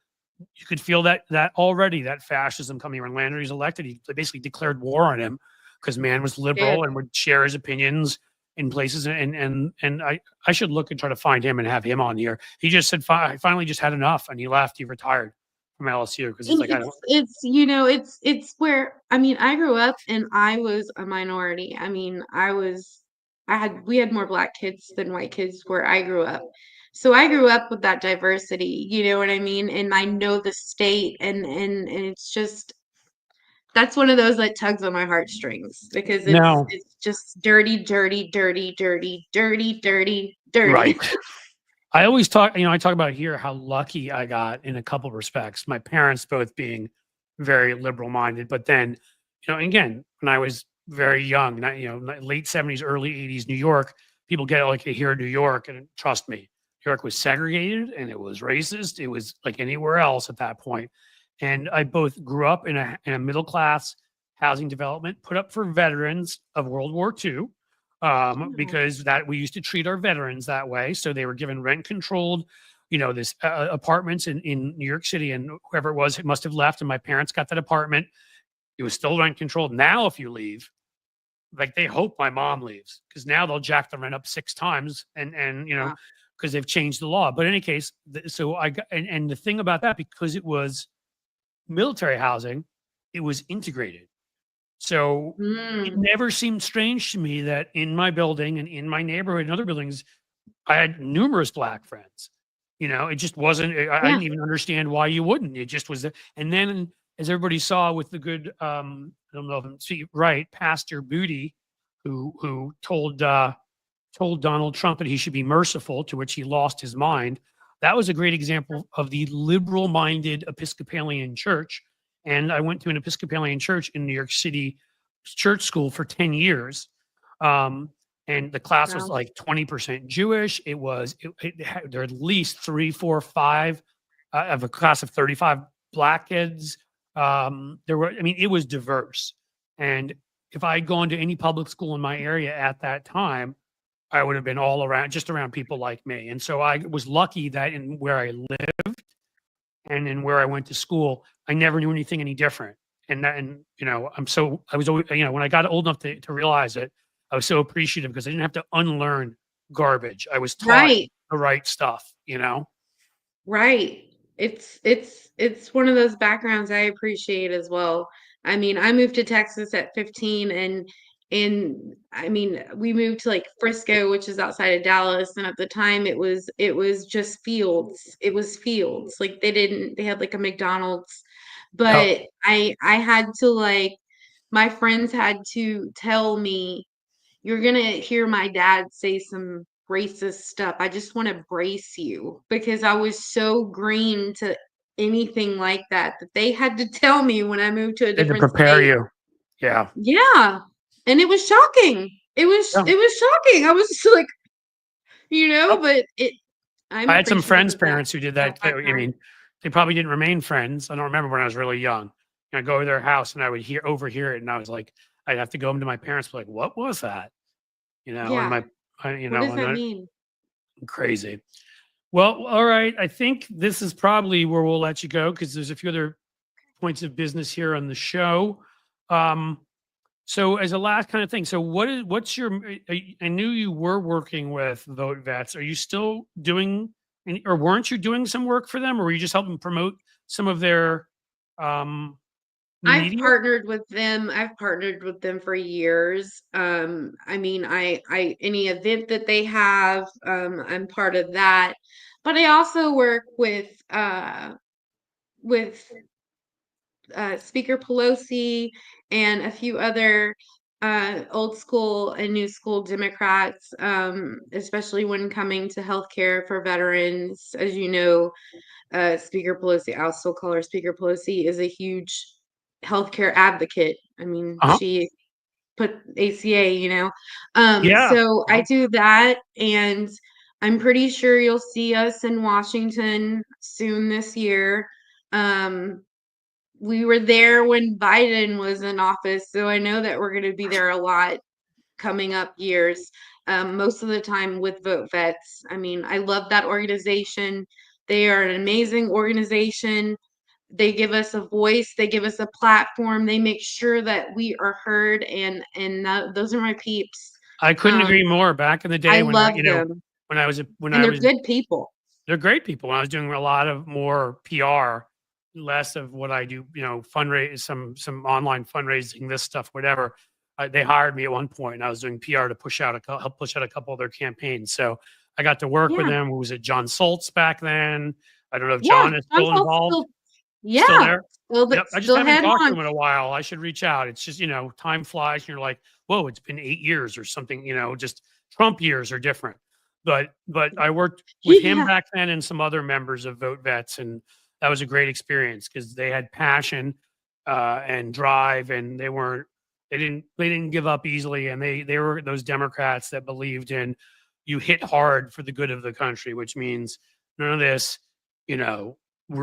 A: could feel that already, that fascism coming when Landry's elected. He basically declared war on him because Mann was
C: Did.
A: liberal and would share his opinions in places. And I should look and try to find him and have him on here. He just said I finally just had enough, and he left. He retired from LSU because he's
C: And
A: like, I don't.
C: it's where, I mean, I grew up and I was a minority. I mean, we had more black kids than white kids where I grew up. So I grew up with that diversity, you know what I mean? And I know the state, and it's just, that's one of those that tugs on my heartstrings because
A: No,
C: it's just dirty, dirty, dirty, dirty, dirty, dirty, dirty.
A: right. I always talk, I talk about here how lucky I got in a couple respects. My parents both being very liberal minded, but then, again, when I was very young, late 70s, early 80s, New York, people get like to hear New York, and trust me, New York was segregated and it was racist. It was like anywhere else at that point. And I both grew up in a middle class housing development put up for veterans of World War II, because that we used to treat our veterans that way. So they were given rent controlled, this apartments in New York City, and whoever it was, it must have left. And my parents got that apartment. It was still rent controlled. Now, if you leave, like they hope my mom leaves because now they'll jack the rent up 6 times, and
C: Wow.
A: because they've changed the law. But in any case, so I got, and the thing about that, because it was military housing, it was integrated. So it
C: Mm,
A: never seemed strange to me that in my building and in my neighborhood and other buildings, I had numerous black friends. It just wasn't, I
C: yeah.
A: didn't even understand why you wouldn't. It just was. And then, as everybody saw with the good, I don't know if I'm speaking right, Pastor Booty, who told Donald Trump that he should be merciful, to which he lost his mind. That was a great example of the liberal minded Episcopalian church. And I went to an Episcopalian church in New York City church school for 10 years. Um, and the class was
C: Wow.
A: like 20% Jewish. There were at least 3, 4, 5 of a class of 35 black kids. It was diverse. And if I'd gone to any public school in my area at that time, I would have been all around, just around people like me. And so I was lucky that in where I lived and in where I went to school, I never knew anything any different. I was always, when I got old enough to realize it, I was so appreciative because I didn't have to unlearn garbage. I was taught
C: Right.
A: the right stuff.
C: Right. It's one of those backgrounds I appreciate as well. I mean, I moved to Texas at 15, and I mean, we moved to like Frisco, which is outside of Dallas, and at the time it was just fields. It was fields. Like they had like a McDonald's,
A: Yep.
C: but I had to like, my friends had to tell me, you're gonna hear my dad say some racist stuff. I just want to brace you, because I was so green to anything like that they had to tell me when I moved to a
A: They had to
C: different
A: prepare
C: state.
A: you. Yeah.
C: Yeah. And it was shocking. It was
A: Yeah.
C: shocking. I was just like,
A: Oh,
C: but I'm
A: I had some
C: appreciative
A: friends'
C: of that.
A: parents who did that too. I mean, they probably didn't remain friends. I don't remember when I was really young. I'd go to their house and I would overhear it, and I was like, I'd have to go home to my parents, be like, "What was that?" And
C: Yeah. What does
A: and
C: that
A: I,
C: mean?
A: crazy. Well, all right. I think this is probably where we'll let you go because there's a few other points of business here on the show. Um, so as a last kind of thing, so what's your? I knew you were working with Vote Vets. Are you still doing, or weren't you doing some work for them, or were you just helping promote some of their um,
C: I've
A: media?
C: partnered with them. I've partnered with them for years. I mean, I any event that they have, I'm part of that. But I also work with Speaker Pelosi and a few other old school and new school Democrats, especially when coming to healthcare for veterans. As you know, Speaker Pelosi, I'll still call her Speaker Pelosi, is a huge healthcare advocate. I mean,
A: Uh-huh.
C: she put ACA,
A: Yeah.
C: So I do that, and I'm pretty sure you'll see us in Washington soon this year. Um, we were there when Biden was in office, so I know that we're going to be there a lot coming up years. Most of the time with Vote Vets. I mean, I love that organization. They are an amazing organization. They give us a voice. They give us a platform. They make sure that we are heard, and those are my peeps.
A: I couldn't
C: Um,
A: agree more. Back in the
C: I
A: day when
C: love them,
A: when
C: and
A: I
C: they're
A: was
C: good people.
A: they're great people. When I was doing a lot of more PR, less of what I do, fundraise, some online fundraising, this stuff, whatever. They hired me at one point, and I was doing PR to help push out a couple of their campaigns. So I got to work with
C: Yeah,
A: them. Who was it? John Saltz back then. I don't know if
C: yeah.
A: John is
C: John
A: still
C: Paul's
A: involved.
C: still,
A: Still
C: yeah,
A: there? Yep. I just
C: still
A: haven't
C: head
A: talked to
C: on.
A: him in a while. I should reach out. It's just, time flies and you're like, whoa, it's been 8 years or something, just Trump years are different. But I worked with him
C: Yeah,
A: back then and some other members of Vote Vets, and that was a great experience because they had passion and drive, and they didn't give up easily, and they were those Democrats that believed in you hit hard for the good of the country, which means none of this, you know,
C: yeah.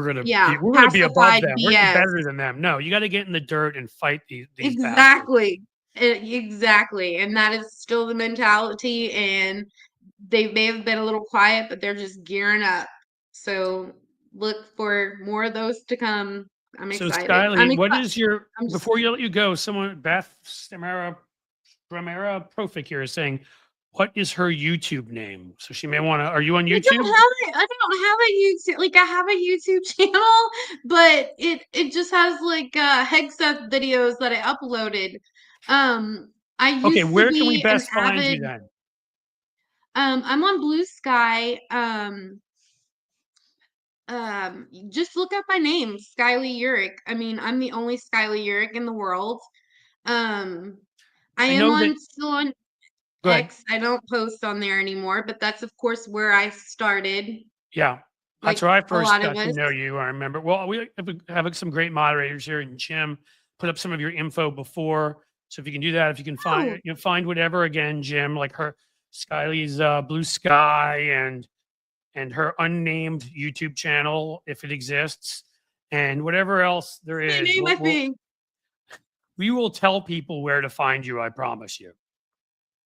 A: we're gonna be above
C: Pacified
A: them. We're gonna be
C: BS.
A: better than them. No, you got to get in the dirt and fight these bastards.
C: Exactly. Exactly. And that is still the mentality. And they may have been a little quiet, but they're just gearing up. So look for more of those to come. I'm
A: So
C: excited. I'm
A: Skyleigh, what
C: excited.
A: is your
C: I'm just
A: before you let you go? Someone Beth Stramera Profik here is saying, what is her YouTube name? So she may want to. Are you on YouTube?
C: I don't have a YouTube, like I have a YouTube channel, but it just has like Hegseth videos that I uploaded. I
A: Okay,
C: used to
A: where can we
C: be an
A: best find you
C: avid
A: then?
C: I'm on Blue Sky. Just look up my name, Skyleigh Urich. I mean, I'm the only Skyleigh Urich in the world. Um, I
A: I
C: am
A: know that.
C: on still on
A: Good.
C: X. I don't post on there anymore, but that's of course where I started,
A: Yeah, that's
C: like
A: where I
C: a
A: first
C: lot of
A: got to
C: us.
A: know you. I remember. Well, we have some great moderators here, and Jim put up some of your info before. So if you can do that, if you can
C: Oh,
A: find whatever again, Jim, like her Skyleigh's Blue Sky and her unnamed YouTube channel, if it exists, and whatever else there
C: my
A: is,
C: name, I think.
A: we will tell people where to find you. I promise you.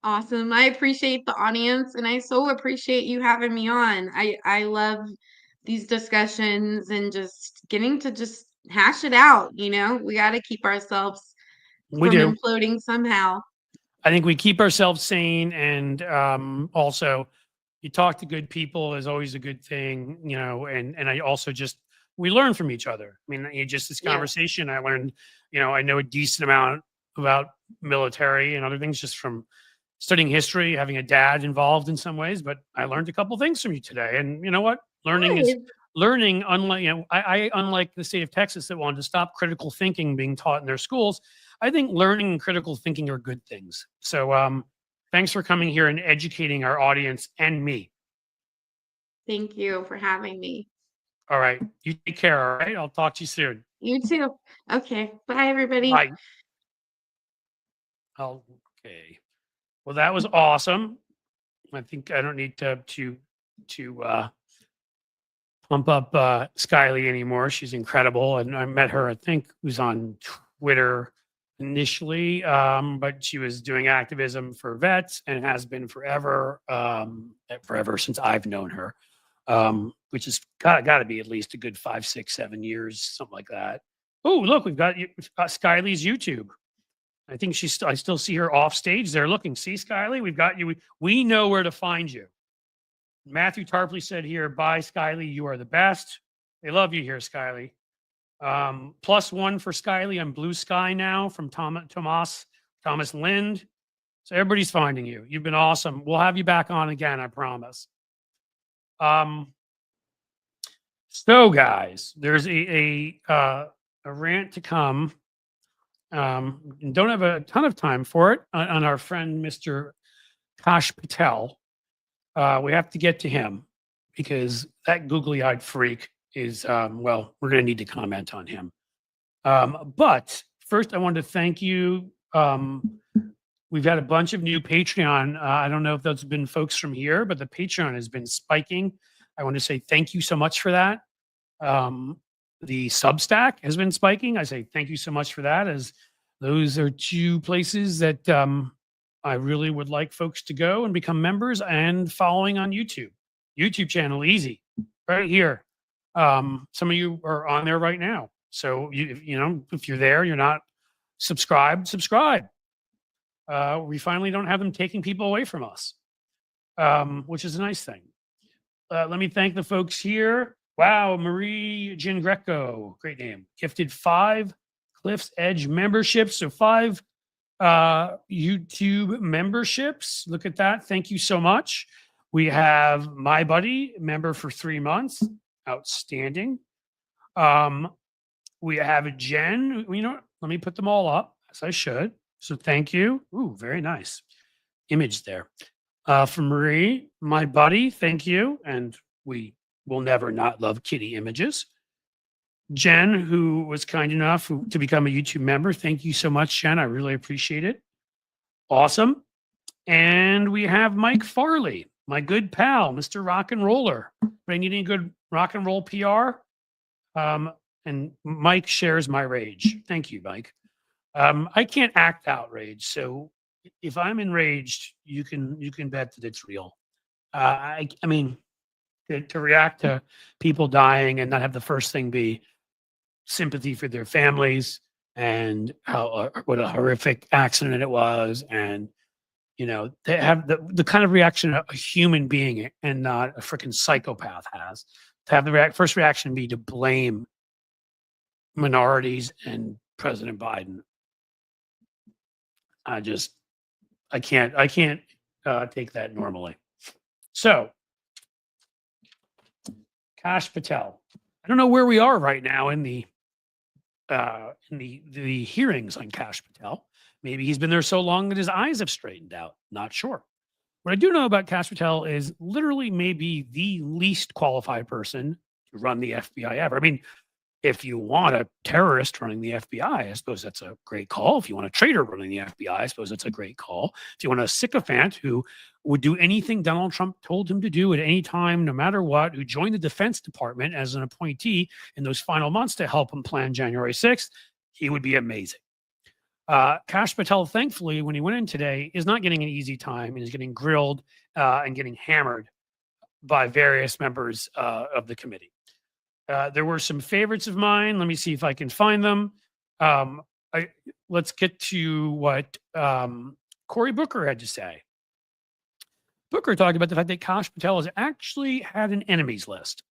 C: Awesome. I appreciate the audience, and I so appreciate you having me on. I love these discussions and just getting to just hash it out. We got to keep ourselves
A: We
C: from
A: do.
C: imploding somehow.
A: I think we keep ourselves sane, and also you talk to good people is always a good thing, and I also just we learn from each other. I mean, just this
C: Yes.
A: conversation, I learned, I know a decent amount about military and other things just from studying history, having a dad involved in some ways, but I learned a couple things from you today. And you know what?
C: Good.
A: Learning, unlike, I unlike the state of Texas that wanted to stop critical thinking being taught in their schools, I think learning and critical thinking are good things. So thanks for coming here and educating our audience and me.
C: Thank you for having me.
A: All right. You take care. All right. I'll talk to you soon.
C: You too. Okay. Bye, everybody.
A: Bye. Okay. Well, that was awesome. I think I don't need to pump up Skyleigh anymore. She's incredible, and I met her. I think it was on Twitter initially, but she was doing activism for vets and has been forever, forever since I've known her, which has got to be at least a good 5, 6, 7 years, something like that. Oh, look, we've got Skyleigh's YouTube. I think I still see her off stage there looking. See, Skyleigh, we've got you. We know where to find you. Matthew Tarpley said here, bye, Skyleigh. You are the best. They love you here, Skyleigh. +1 for Skyleigh on Blue Sky now from Thomas Lind. So everybody's finding you. You've been awesome. We'll have you back on again, I promise. So guys, there's a rant to come. And don't have a ton of time for it on our friend, Mr. Kash Patel. We have to get to him because that googly-eyed freak is, well, we're going to need to comment on him. But first, I wanted to thank you. We've had a bunch of new Patreon. I don't know if those have been folks from here, but the Patreon has been spiking. I want to say thank you so much for that. The Substack has been spiking. I say thank you so much for that, as those are 2 places that I really would like folks to go and become members, and following on YouTube. YouTube channel, easy, right here. Some of you are on there right now. So, you know, if you're there, you're not subscribed, subscribe. We finally don't have them taking people away from us, which is a nice thing. Let me thank the folks here. Wow, Marie Jean Greco, great name. Gifted 5 Cliff's Edge memberships. So 5 YouTube memberships. Look at that. Thank you so much. We have My Buddy, member for 3 months. Outstanding. We have a Jen. You know what? Let me put them all up, as I should. So thank you. Ooh, very nice image there. For Marie, My Buddy, thank you. And we will never not love kitty images. Jen, who was kind enough to become a YouTube member. Thank you so much, Jen. I really appreciate it. Awesome. And we have Mike Farley, my good pal, Mr. Rock and Roller. But need any good rock and roll PR? And Mike shares my rage. Thank you, Mike. I can't act out rage. So if I'm enraged, you can bet that it's real. I mean, to react to people dying and not have the first thing be sympathy for their families and how what a horrific accident it was, and you know, they have the kind of reaction a human being and not a freaking psychopath has. To have the first reaction be to blame minorities and President Biden. I can't take that normally. So, Kash Patel. I don't know where we are right now in the hearings on Kash Patel. Maybe he's been there so long that his eyes have straightened out. Not sure. What I do know about Kash Patel is literally maybe the least qualified person to run the FBI ever. I mean, if you want a terrorist running the FBI, I suppose that's a great call. If you want a traitor running the FBI, I suppose that's a great call. If you want a sycophant who would do anything Donald Trump told him to do at any time, no matter what, who joined the Defense Department as an appointee in those final months to help him plan January 6th, he would be amazing. Kash Patel, thankfully, when he went in today, is not getting an easy time and is getting grilled and getting hammered by various members of the committee. There were some favorites of mine. Let me see if I can find them. Let's get to what Cory Booker had to say. Booker talked about the fact that Kash Patel has actually had an enemies list.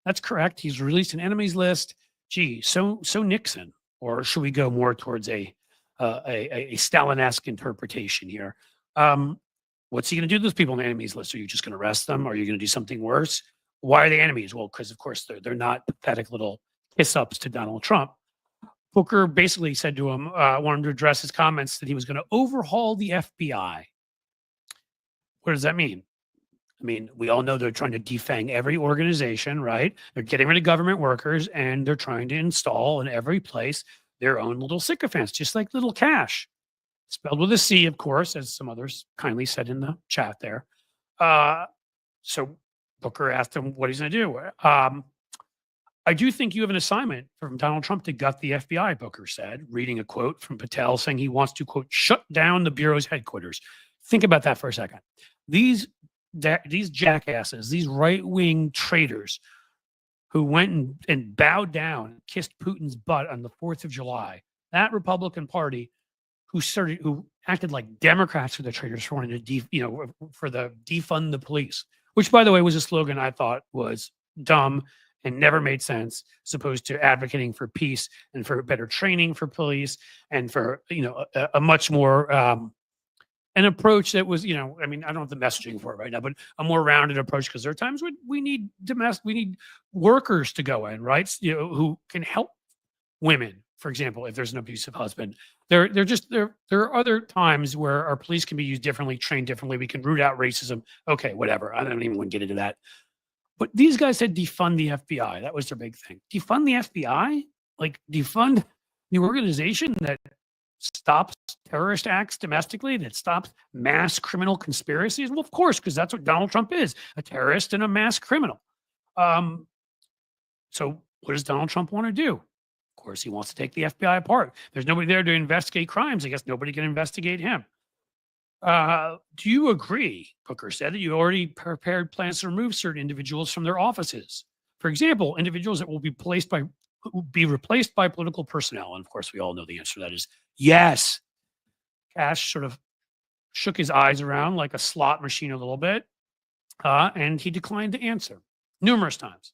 A: That's correct. He's released an enemies list. Gee, so Nixon, or should we go more towards a Stalin-esque interpretation here? What's he going to do to those people on the enemies list? Are you just going to arrest them? Or are you going to do something worse? Why are they enemies? Well, because of course they're not pathetic little kiss-ups to Donald Trump. Booker basically said to him, wanted to address his comments that he was going to overhaul the FBI. What does that mean? I mean, we all know they're trying to defang every organization, right? They're getting rid of government workers and they're trying to install in every place their own little sycophants, just like little Kash, spelled with a C, of course, as some others kindly said in the chat there. So Booker asked him what he's going to do. I do think you have an assignment from Donald Trump to gut the FBI, Booker said, reading a quote from Patel saying he wants to, quote, shut down the Bureau's headquarters. Think about that for a second. These jackasses, these right-wing traitors who went and bowed down and kissed Putin's butt on the 4th of July, that Republican Party who acted like Democrats were the traitors for wanting to defund the police, which, by the way, was a slogan I thought was dumb and never made sense, as opposed to advocating for peace and for better training for police and for, a much more, an approach that was, I mean, I don't have the messaging for it right now, but a more rounded approach, because there are times when we need workers to go in, right? Who can help women, for example, if there's an abusive husband. There are other times where our police can be used differently, trained differently. We can root out racism. Okay, whatever. I don't even want to get into that. But these guys said defund the FBI. That was their big thing. Defund the FBI? Like defund the organization that stops terrorist acts domestically, that stops mass criminal conspiracies? Well, of course, because that's what Donald Trump is, a terrorist and a mass criminal. So what does Donald Trump want to do? Of course, he wants to take the FBI apart. There's nobody there to investigate crimes. I guess nobody can investigate him. Do you agree, Booker said, that you already prepared plans to remove certain individuals from their offices? For example, individuals that will be replaced by political personnel. And of course, we all know the answer to that is yes. Kash sort of shook his eyes around like a slot machine a little bit, and he declined to answer numerous times.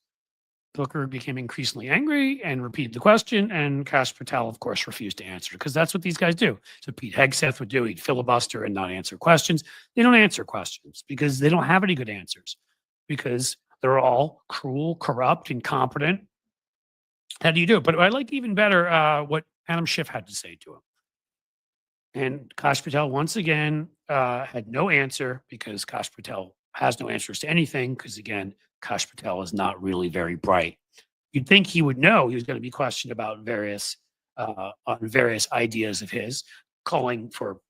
A: Booker became increasingly angry and repeated the question, and Kash Patel, of course, refused to answer, because that's what these guys do. So Pete Hegseth would do. He'd filibuster and not answer questions. They don't answer questions because they don't have any good answers, because they're all cruel, corrupt, incompetent. How do you do it? But I like even better what Adam Schiff had to say to him. And Kash Patel, once again, had no answer, because Kash Patel has no answers to anything, because, again, Kash Patel is not really very bright. You'd think he would know. He was going to be questioned about various ideas of his, calling for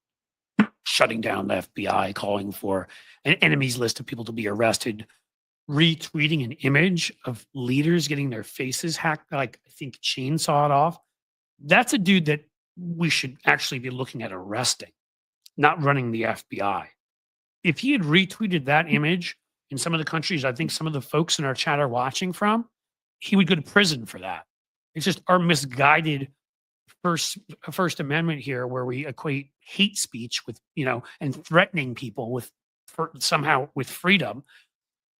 A: shutting down the FBI, calling for an enemies list of people to be arrested, retweeting an image of leaders getting their faces hacked, like I think chainsawed off. That's a dude that we should actually be looking at arresting, not running the FBI. If he had retweeted that image in some of the countries I think some of the folks in our chat are watching from, he would go to prison for that. It's just our misguided First Amendment here, where we equate hate speech with, and threatening people somehow with freedom.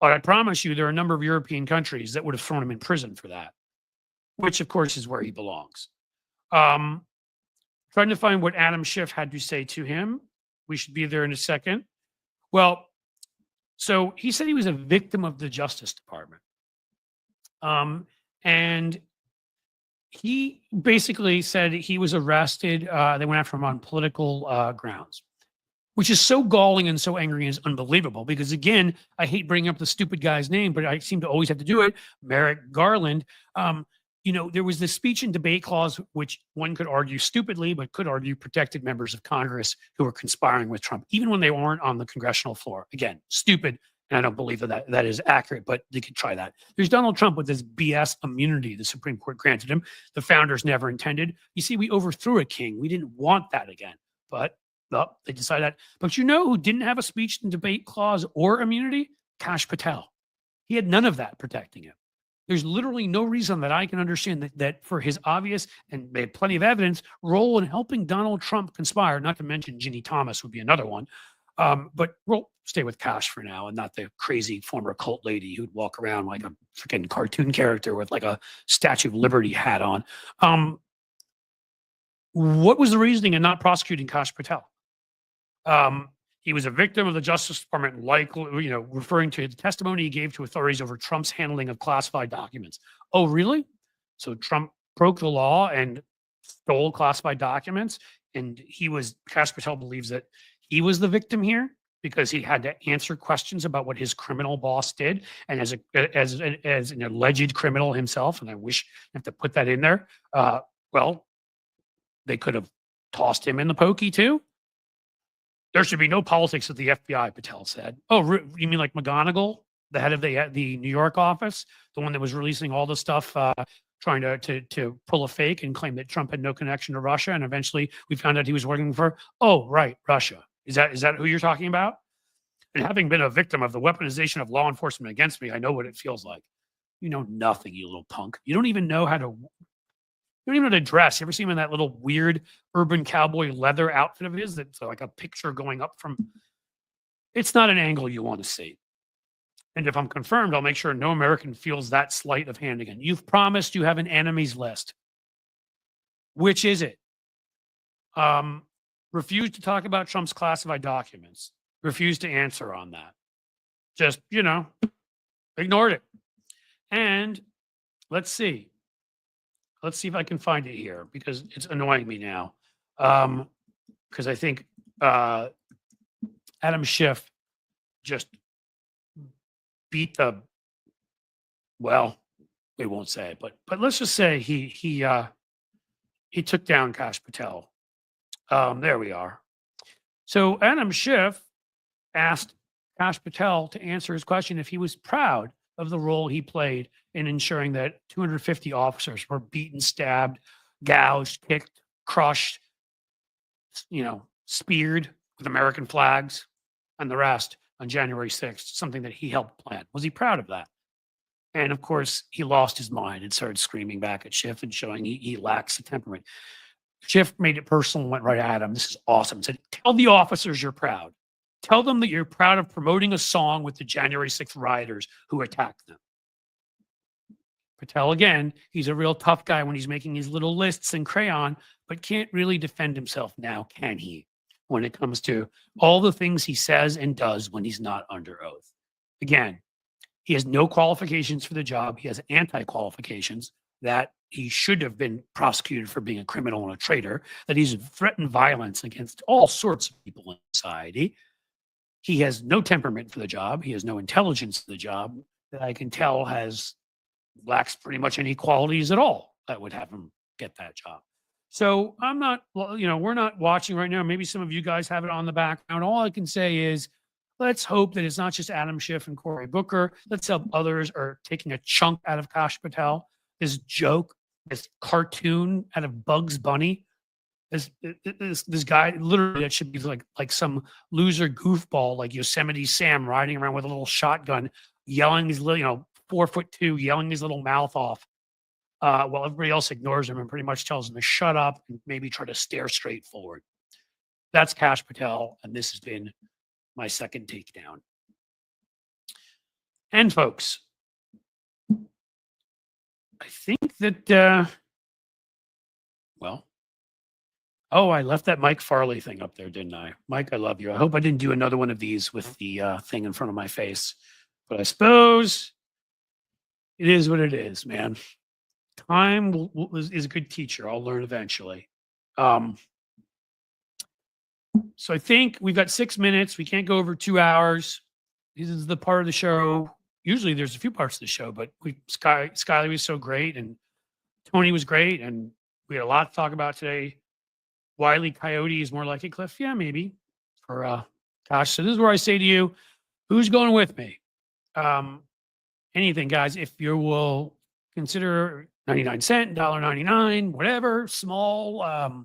A: But I promise you, there are a number of European countries that would have thrown him in prison for that, which of course is where he belongs. Trying to find what Adam Schiff had to say to him. We should be there in a second. Well, so he said he was a victim of the Justice Department. And he basically said he was arrested. They went after him on political grounds, which is so galling and so angry and is unbelievable, because, again, I hate bringing up the stupid guy's name, but I seem to always have to do it. Merrick Garland. There was this speech and debate clause, which one could argue stupidly, but could argue protected members of Congress who were conspiring with Trump, even when they weren't on the congressional floor. Again, stupid. And I don't believe that is accurate, but they could try that. There's Donald Trump with this BS immunity the Supreme Court granted him. The founders never intended. You see, we overthrew a king. We didn't want that again, but they decided that. But you know who didn't have a speech and debate clause or immunity? Kash Patel. He had none of that protecting him. There's literally no reason that I can understand that for his obvious, and they had plenty of evidence, role in helping Donald Trump conspire, not to mention Ginny Thomas would be another one. But we'll stay with Kash for now, and not the crazy former cult lady who'd walk around like a freaking cartoon character with like a Statue of Liberty hat on. What was the reasoning in not prosecuting Kash Patel? He was a victim of the Justice Department, likely, referring to the testimony he gave to authorities over Trump's handling of classified documents. Oh, really? So Trump broke the law and stole classified documents, and Kash Patel believes that he was the victim here. because he had to answer questions about what his criminal boss did, and as an alleged criminal himself, and I wish I have to put that in there. Well, they could have tossed him in the pokey too. There should be no politics at the FBI, Patel said. Oh, you mean like McGonigal, the head of the New York office, the one that was releasing all the stuff, trying to pull a fake and claim that Trump had no connection to Russia, and eventually we found out he was working for, oh, right, Russia. Is that who you're talking about? And having been a victim of the weaponization of law enforcement against me, I know what it feels like. You know nothing, you little punk. You don't even know how to dress. You ever see him in that little weird urban cowboy leather outfit of his that's like a picture going up from? It's not an angle you want to see. And if I'm confirmed, I'll make sure no American feels that slight of hand again. You've promised you have an enemies list. Which is it? Refused to talk about Trump's classified documents. Refused to answer on that. Just, ignored it. And let's see. Let's see if I can find it here because it's annoying me now. Because I think Adam Schiff just beat the, well, we won't say it, but let's just say he took down Kash Patel. There we are. So Adam Schiff asked Kash Patel to answer his question if he was proud of the role he played in ensuring that 250 officers were beaten, stabbed, gouged, kicked, crushed, speared with American flags and the rest on January 6th, something that he helped plan. Was he proud of that? And of course, he lost his mind and started screaming back at Schiff and showing he lacks the temperament. Schiff made it personal and went right at him. This is awesome. Said, tell the officers you're proud. Tell them that you're proud of promoting a song with the January 6th rioters who attacked them. Patel, again, he's a real tough guy when he's making his little lists in crayon, but can't really defend himself now, can he? When it comes to all the things he says and does when he's not under oath. Again, he has no qualifications for the job. He has anti-qualifications that he should have been prosecuted for being a criminal and a traitor, that he's threatened violence against all sorts of people in society. He has no temperament for the job. He has no intelligence for the job that I can tell lacks pretty much any qualities at all that would have him get that job. So I'm not, we're not watching right now. Maybe some of you guys have it on the background. All I can say is, let's hope that it's not just Adam Schiff and Cory Booker. Let's hope others are taking a chunk out of Kash Patel. This joke, this cartoon out of Bugs Bunny. This guy, literally, that should be like some loser goofball like Yosemite Sam riding around with a little shotgun, yelling his little, 4'2", yelling his little mouth off, while everybody else ignores him and pretty much tells him to shut up and maybe try to stare straight forward. That's Kash Patel, and this has been my second takedown. And folks, I think that, I left that Mike Farley thing up there, didn't I? Mike, I love you. I hope I didn't do another one of these with the thing in front of my face. But I suppose it is what it is, man. Time is a good teacher. I'll learn eventually. So I think we've got 6 minutes. We can't go over 2 hours. This is the part of the show. Usually there's a few parts of the show, but Skyleigh was so great and Tony was great. And we had a lot to talk about today. Wile E. Coyote is more like it, Cliff. Yeah, maybe. For Kash. So this is where I say to you, who's going with me? Anything, guys. If you will consider 99 cent, $1.99, whatever, small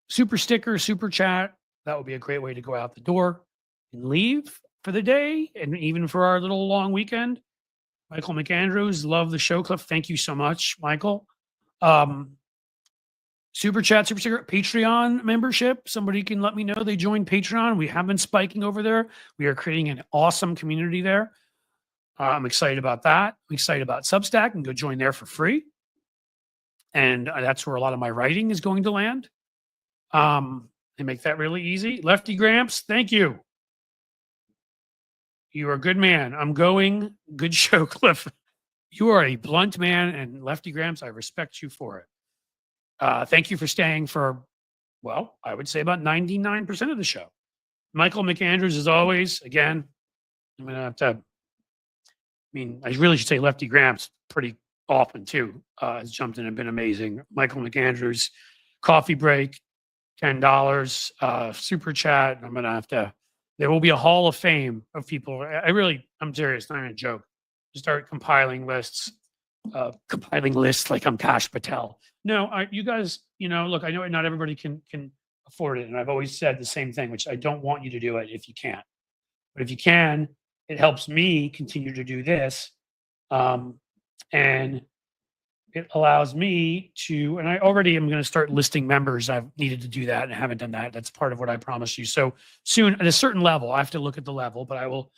A: super sticker, super chat, that would be a great way to go out the door and leave for the day and even for our little long weekend. Michael McAndrews, love the show, Cliff. Thank you so much, Michael. Super chat, super sticker, Patreon membership. Somebody can let me know they joined Patreon. We have been spiking over there. We are creating an awesome community there. I'm excited about that. I'm excited about Substack and go join there for free. And that's where a lot of my writing is going to land. They make that really easy. Lefty Gramps, thank you. You are a good man. I'm going. Good show, Cliff. You are a blunt man, and Lefty Gramps, I respect you for it. Thank you for staying for, I would say about 99% of the show. Michael McAndrews, as always, again, I'm going to have to, I mean, I really should say Lefty Gramps pretty often too, has jumped in and been amazing. Michael McAndrews, coffee break, $10, super chat. I'm going to have to, there will be a hall of fame of people. I'm serious, not even a joke. Start compiling lists like I'm Kash Patel. No, you guys, look, I know not everybody can afford it. And I've always said the same thing, which I don't want you to do it if you can't. But if you can, it helps me continue to do this. And it allows me to, and I already am going to start listing members. I've needed to do that and I haven't done that. That's part of what I promised you. So soon at a certain level, I have to look at the level, but I will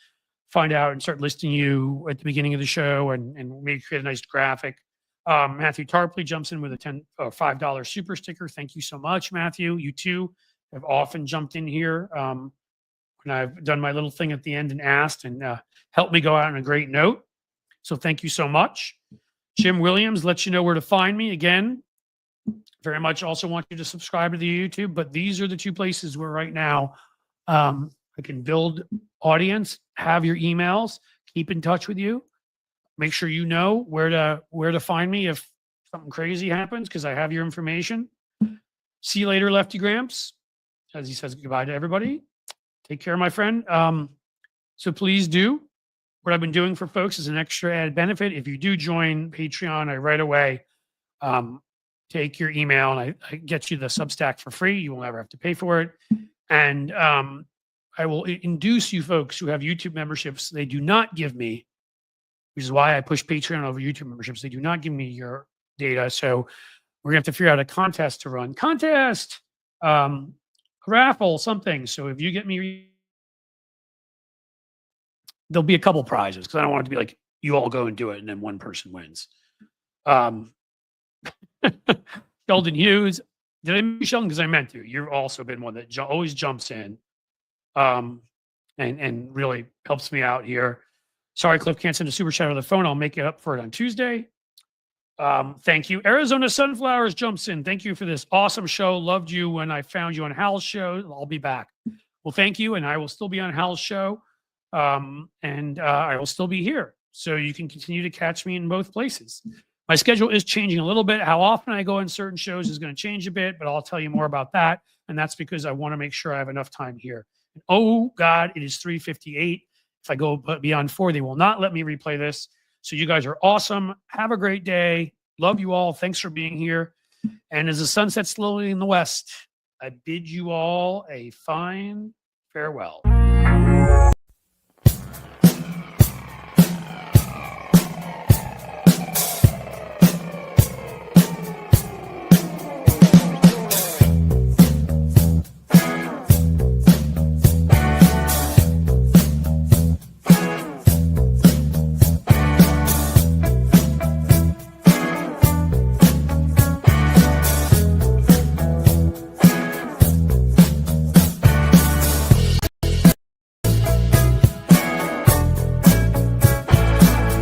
A: find out and start listing you at the beginning of the show and maybe create a nice graphic. Matthew Tarpley jumps in with a $5 super sticker. Thank you so much, Matthew. You too have often jumped in here when I've done my little thing at the end and asked and helped me go out on a great note. So thank you so much. Jim Williams lets you know where to find me. Again, very much also want you to subscribe to the YouTube, but these are the two places where right now I can build audience, have your emails, keep in touch with you, make sure you know where to find me if something crazy happens because I have your information. See you later, Lefty Gramps. As he says goodbye to everybody. Take care, my friend. So please do. What I've been doing for folks is an extra added benefit. If you do join Patreon, I right away take your email and I get you the Substack for free. You won't ever have to pay for it. And I will induce you folks who have YouTube memberships. They do not give me, which is why I push Patreon over YouTube memberships. They do not give me your data. So we're gonna have to figure out a contest to run. Contest, raffle, something. So if you get me, there'll be a couple prizes because I don't want it to be like you all go and do it and then one person wins. Sheldon Hughes. Did I mention Sheldon? Because I meant to. You've also been one that always jumps in and really helps me out here. Sorry, Cliff can't send a super chat on the phone. I'll make it up for it on Tuesday. Thank you. Arizona Sunflowers jumps in. Thank you for this awesome show. Loved you when I found you on Hal's show. I'll be back. Well, thank you. And I will still be on Hal's show. And I will still be here. So you can continue to catch me in both places. My schedule is changing a little bit. How often I go on certain shows is going to change a bit, but I'll tell you more about that. And that's because I want to make sure I have enough time here. And oh, God, it is 3:58. If I go beyond 4, they will not let me replay this. So you guys are awesome. Have a great day. Love you all. Thanks for being here. And as the sun sets slowly in the west, I bid you all a fine farewell.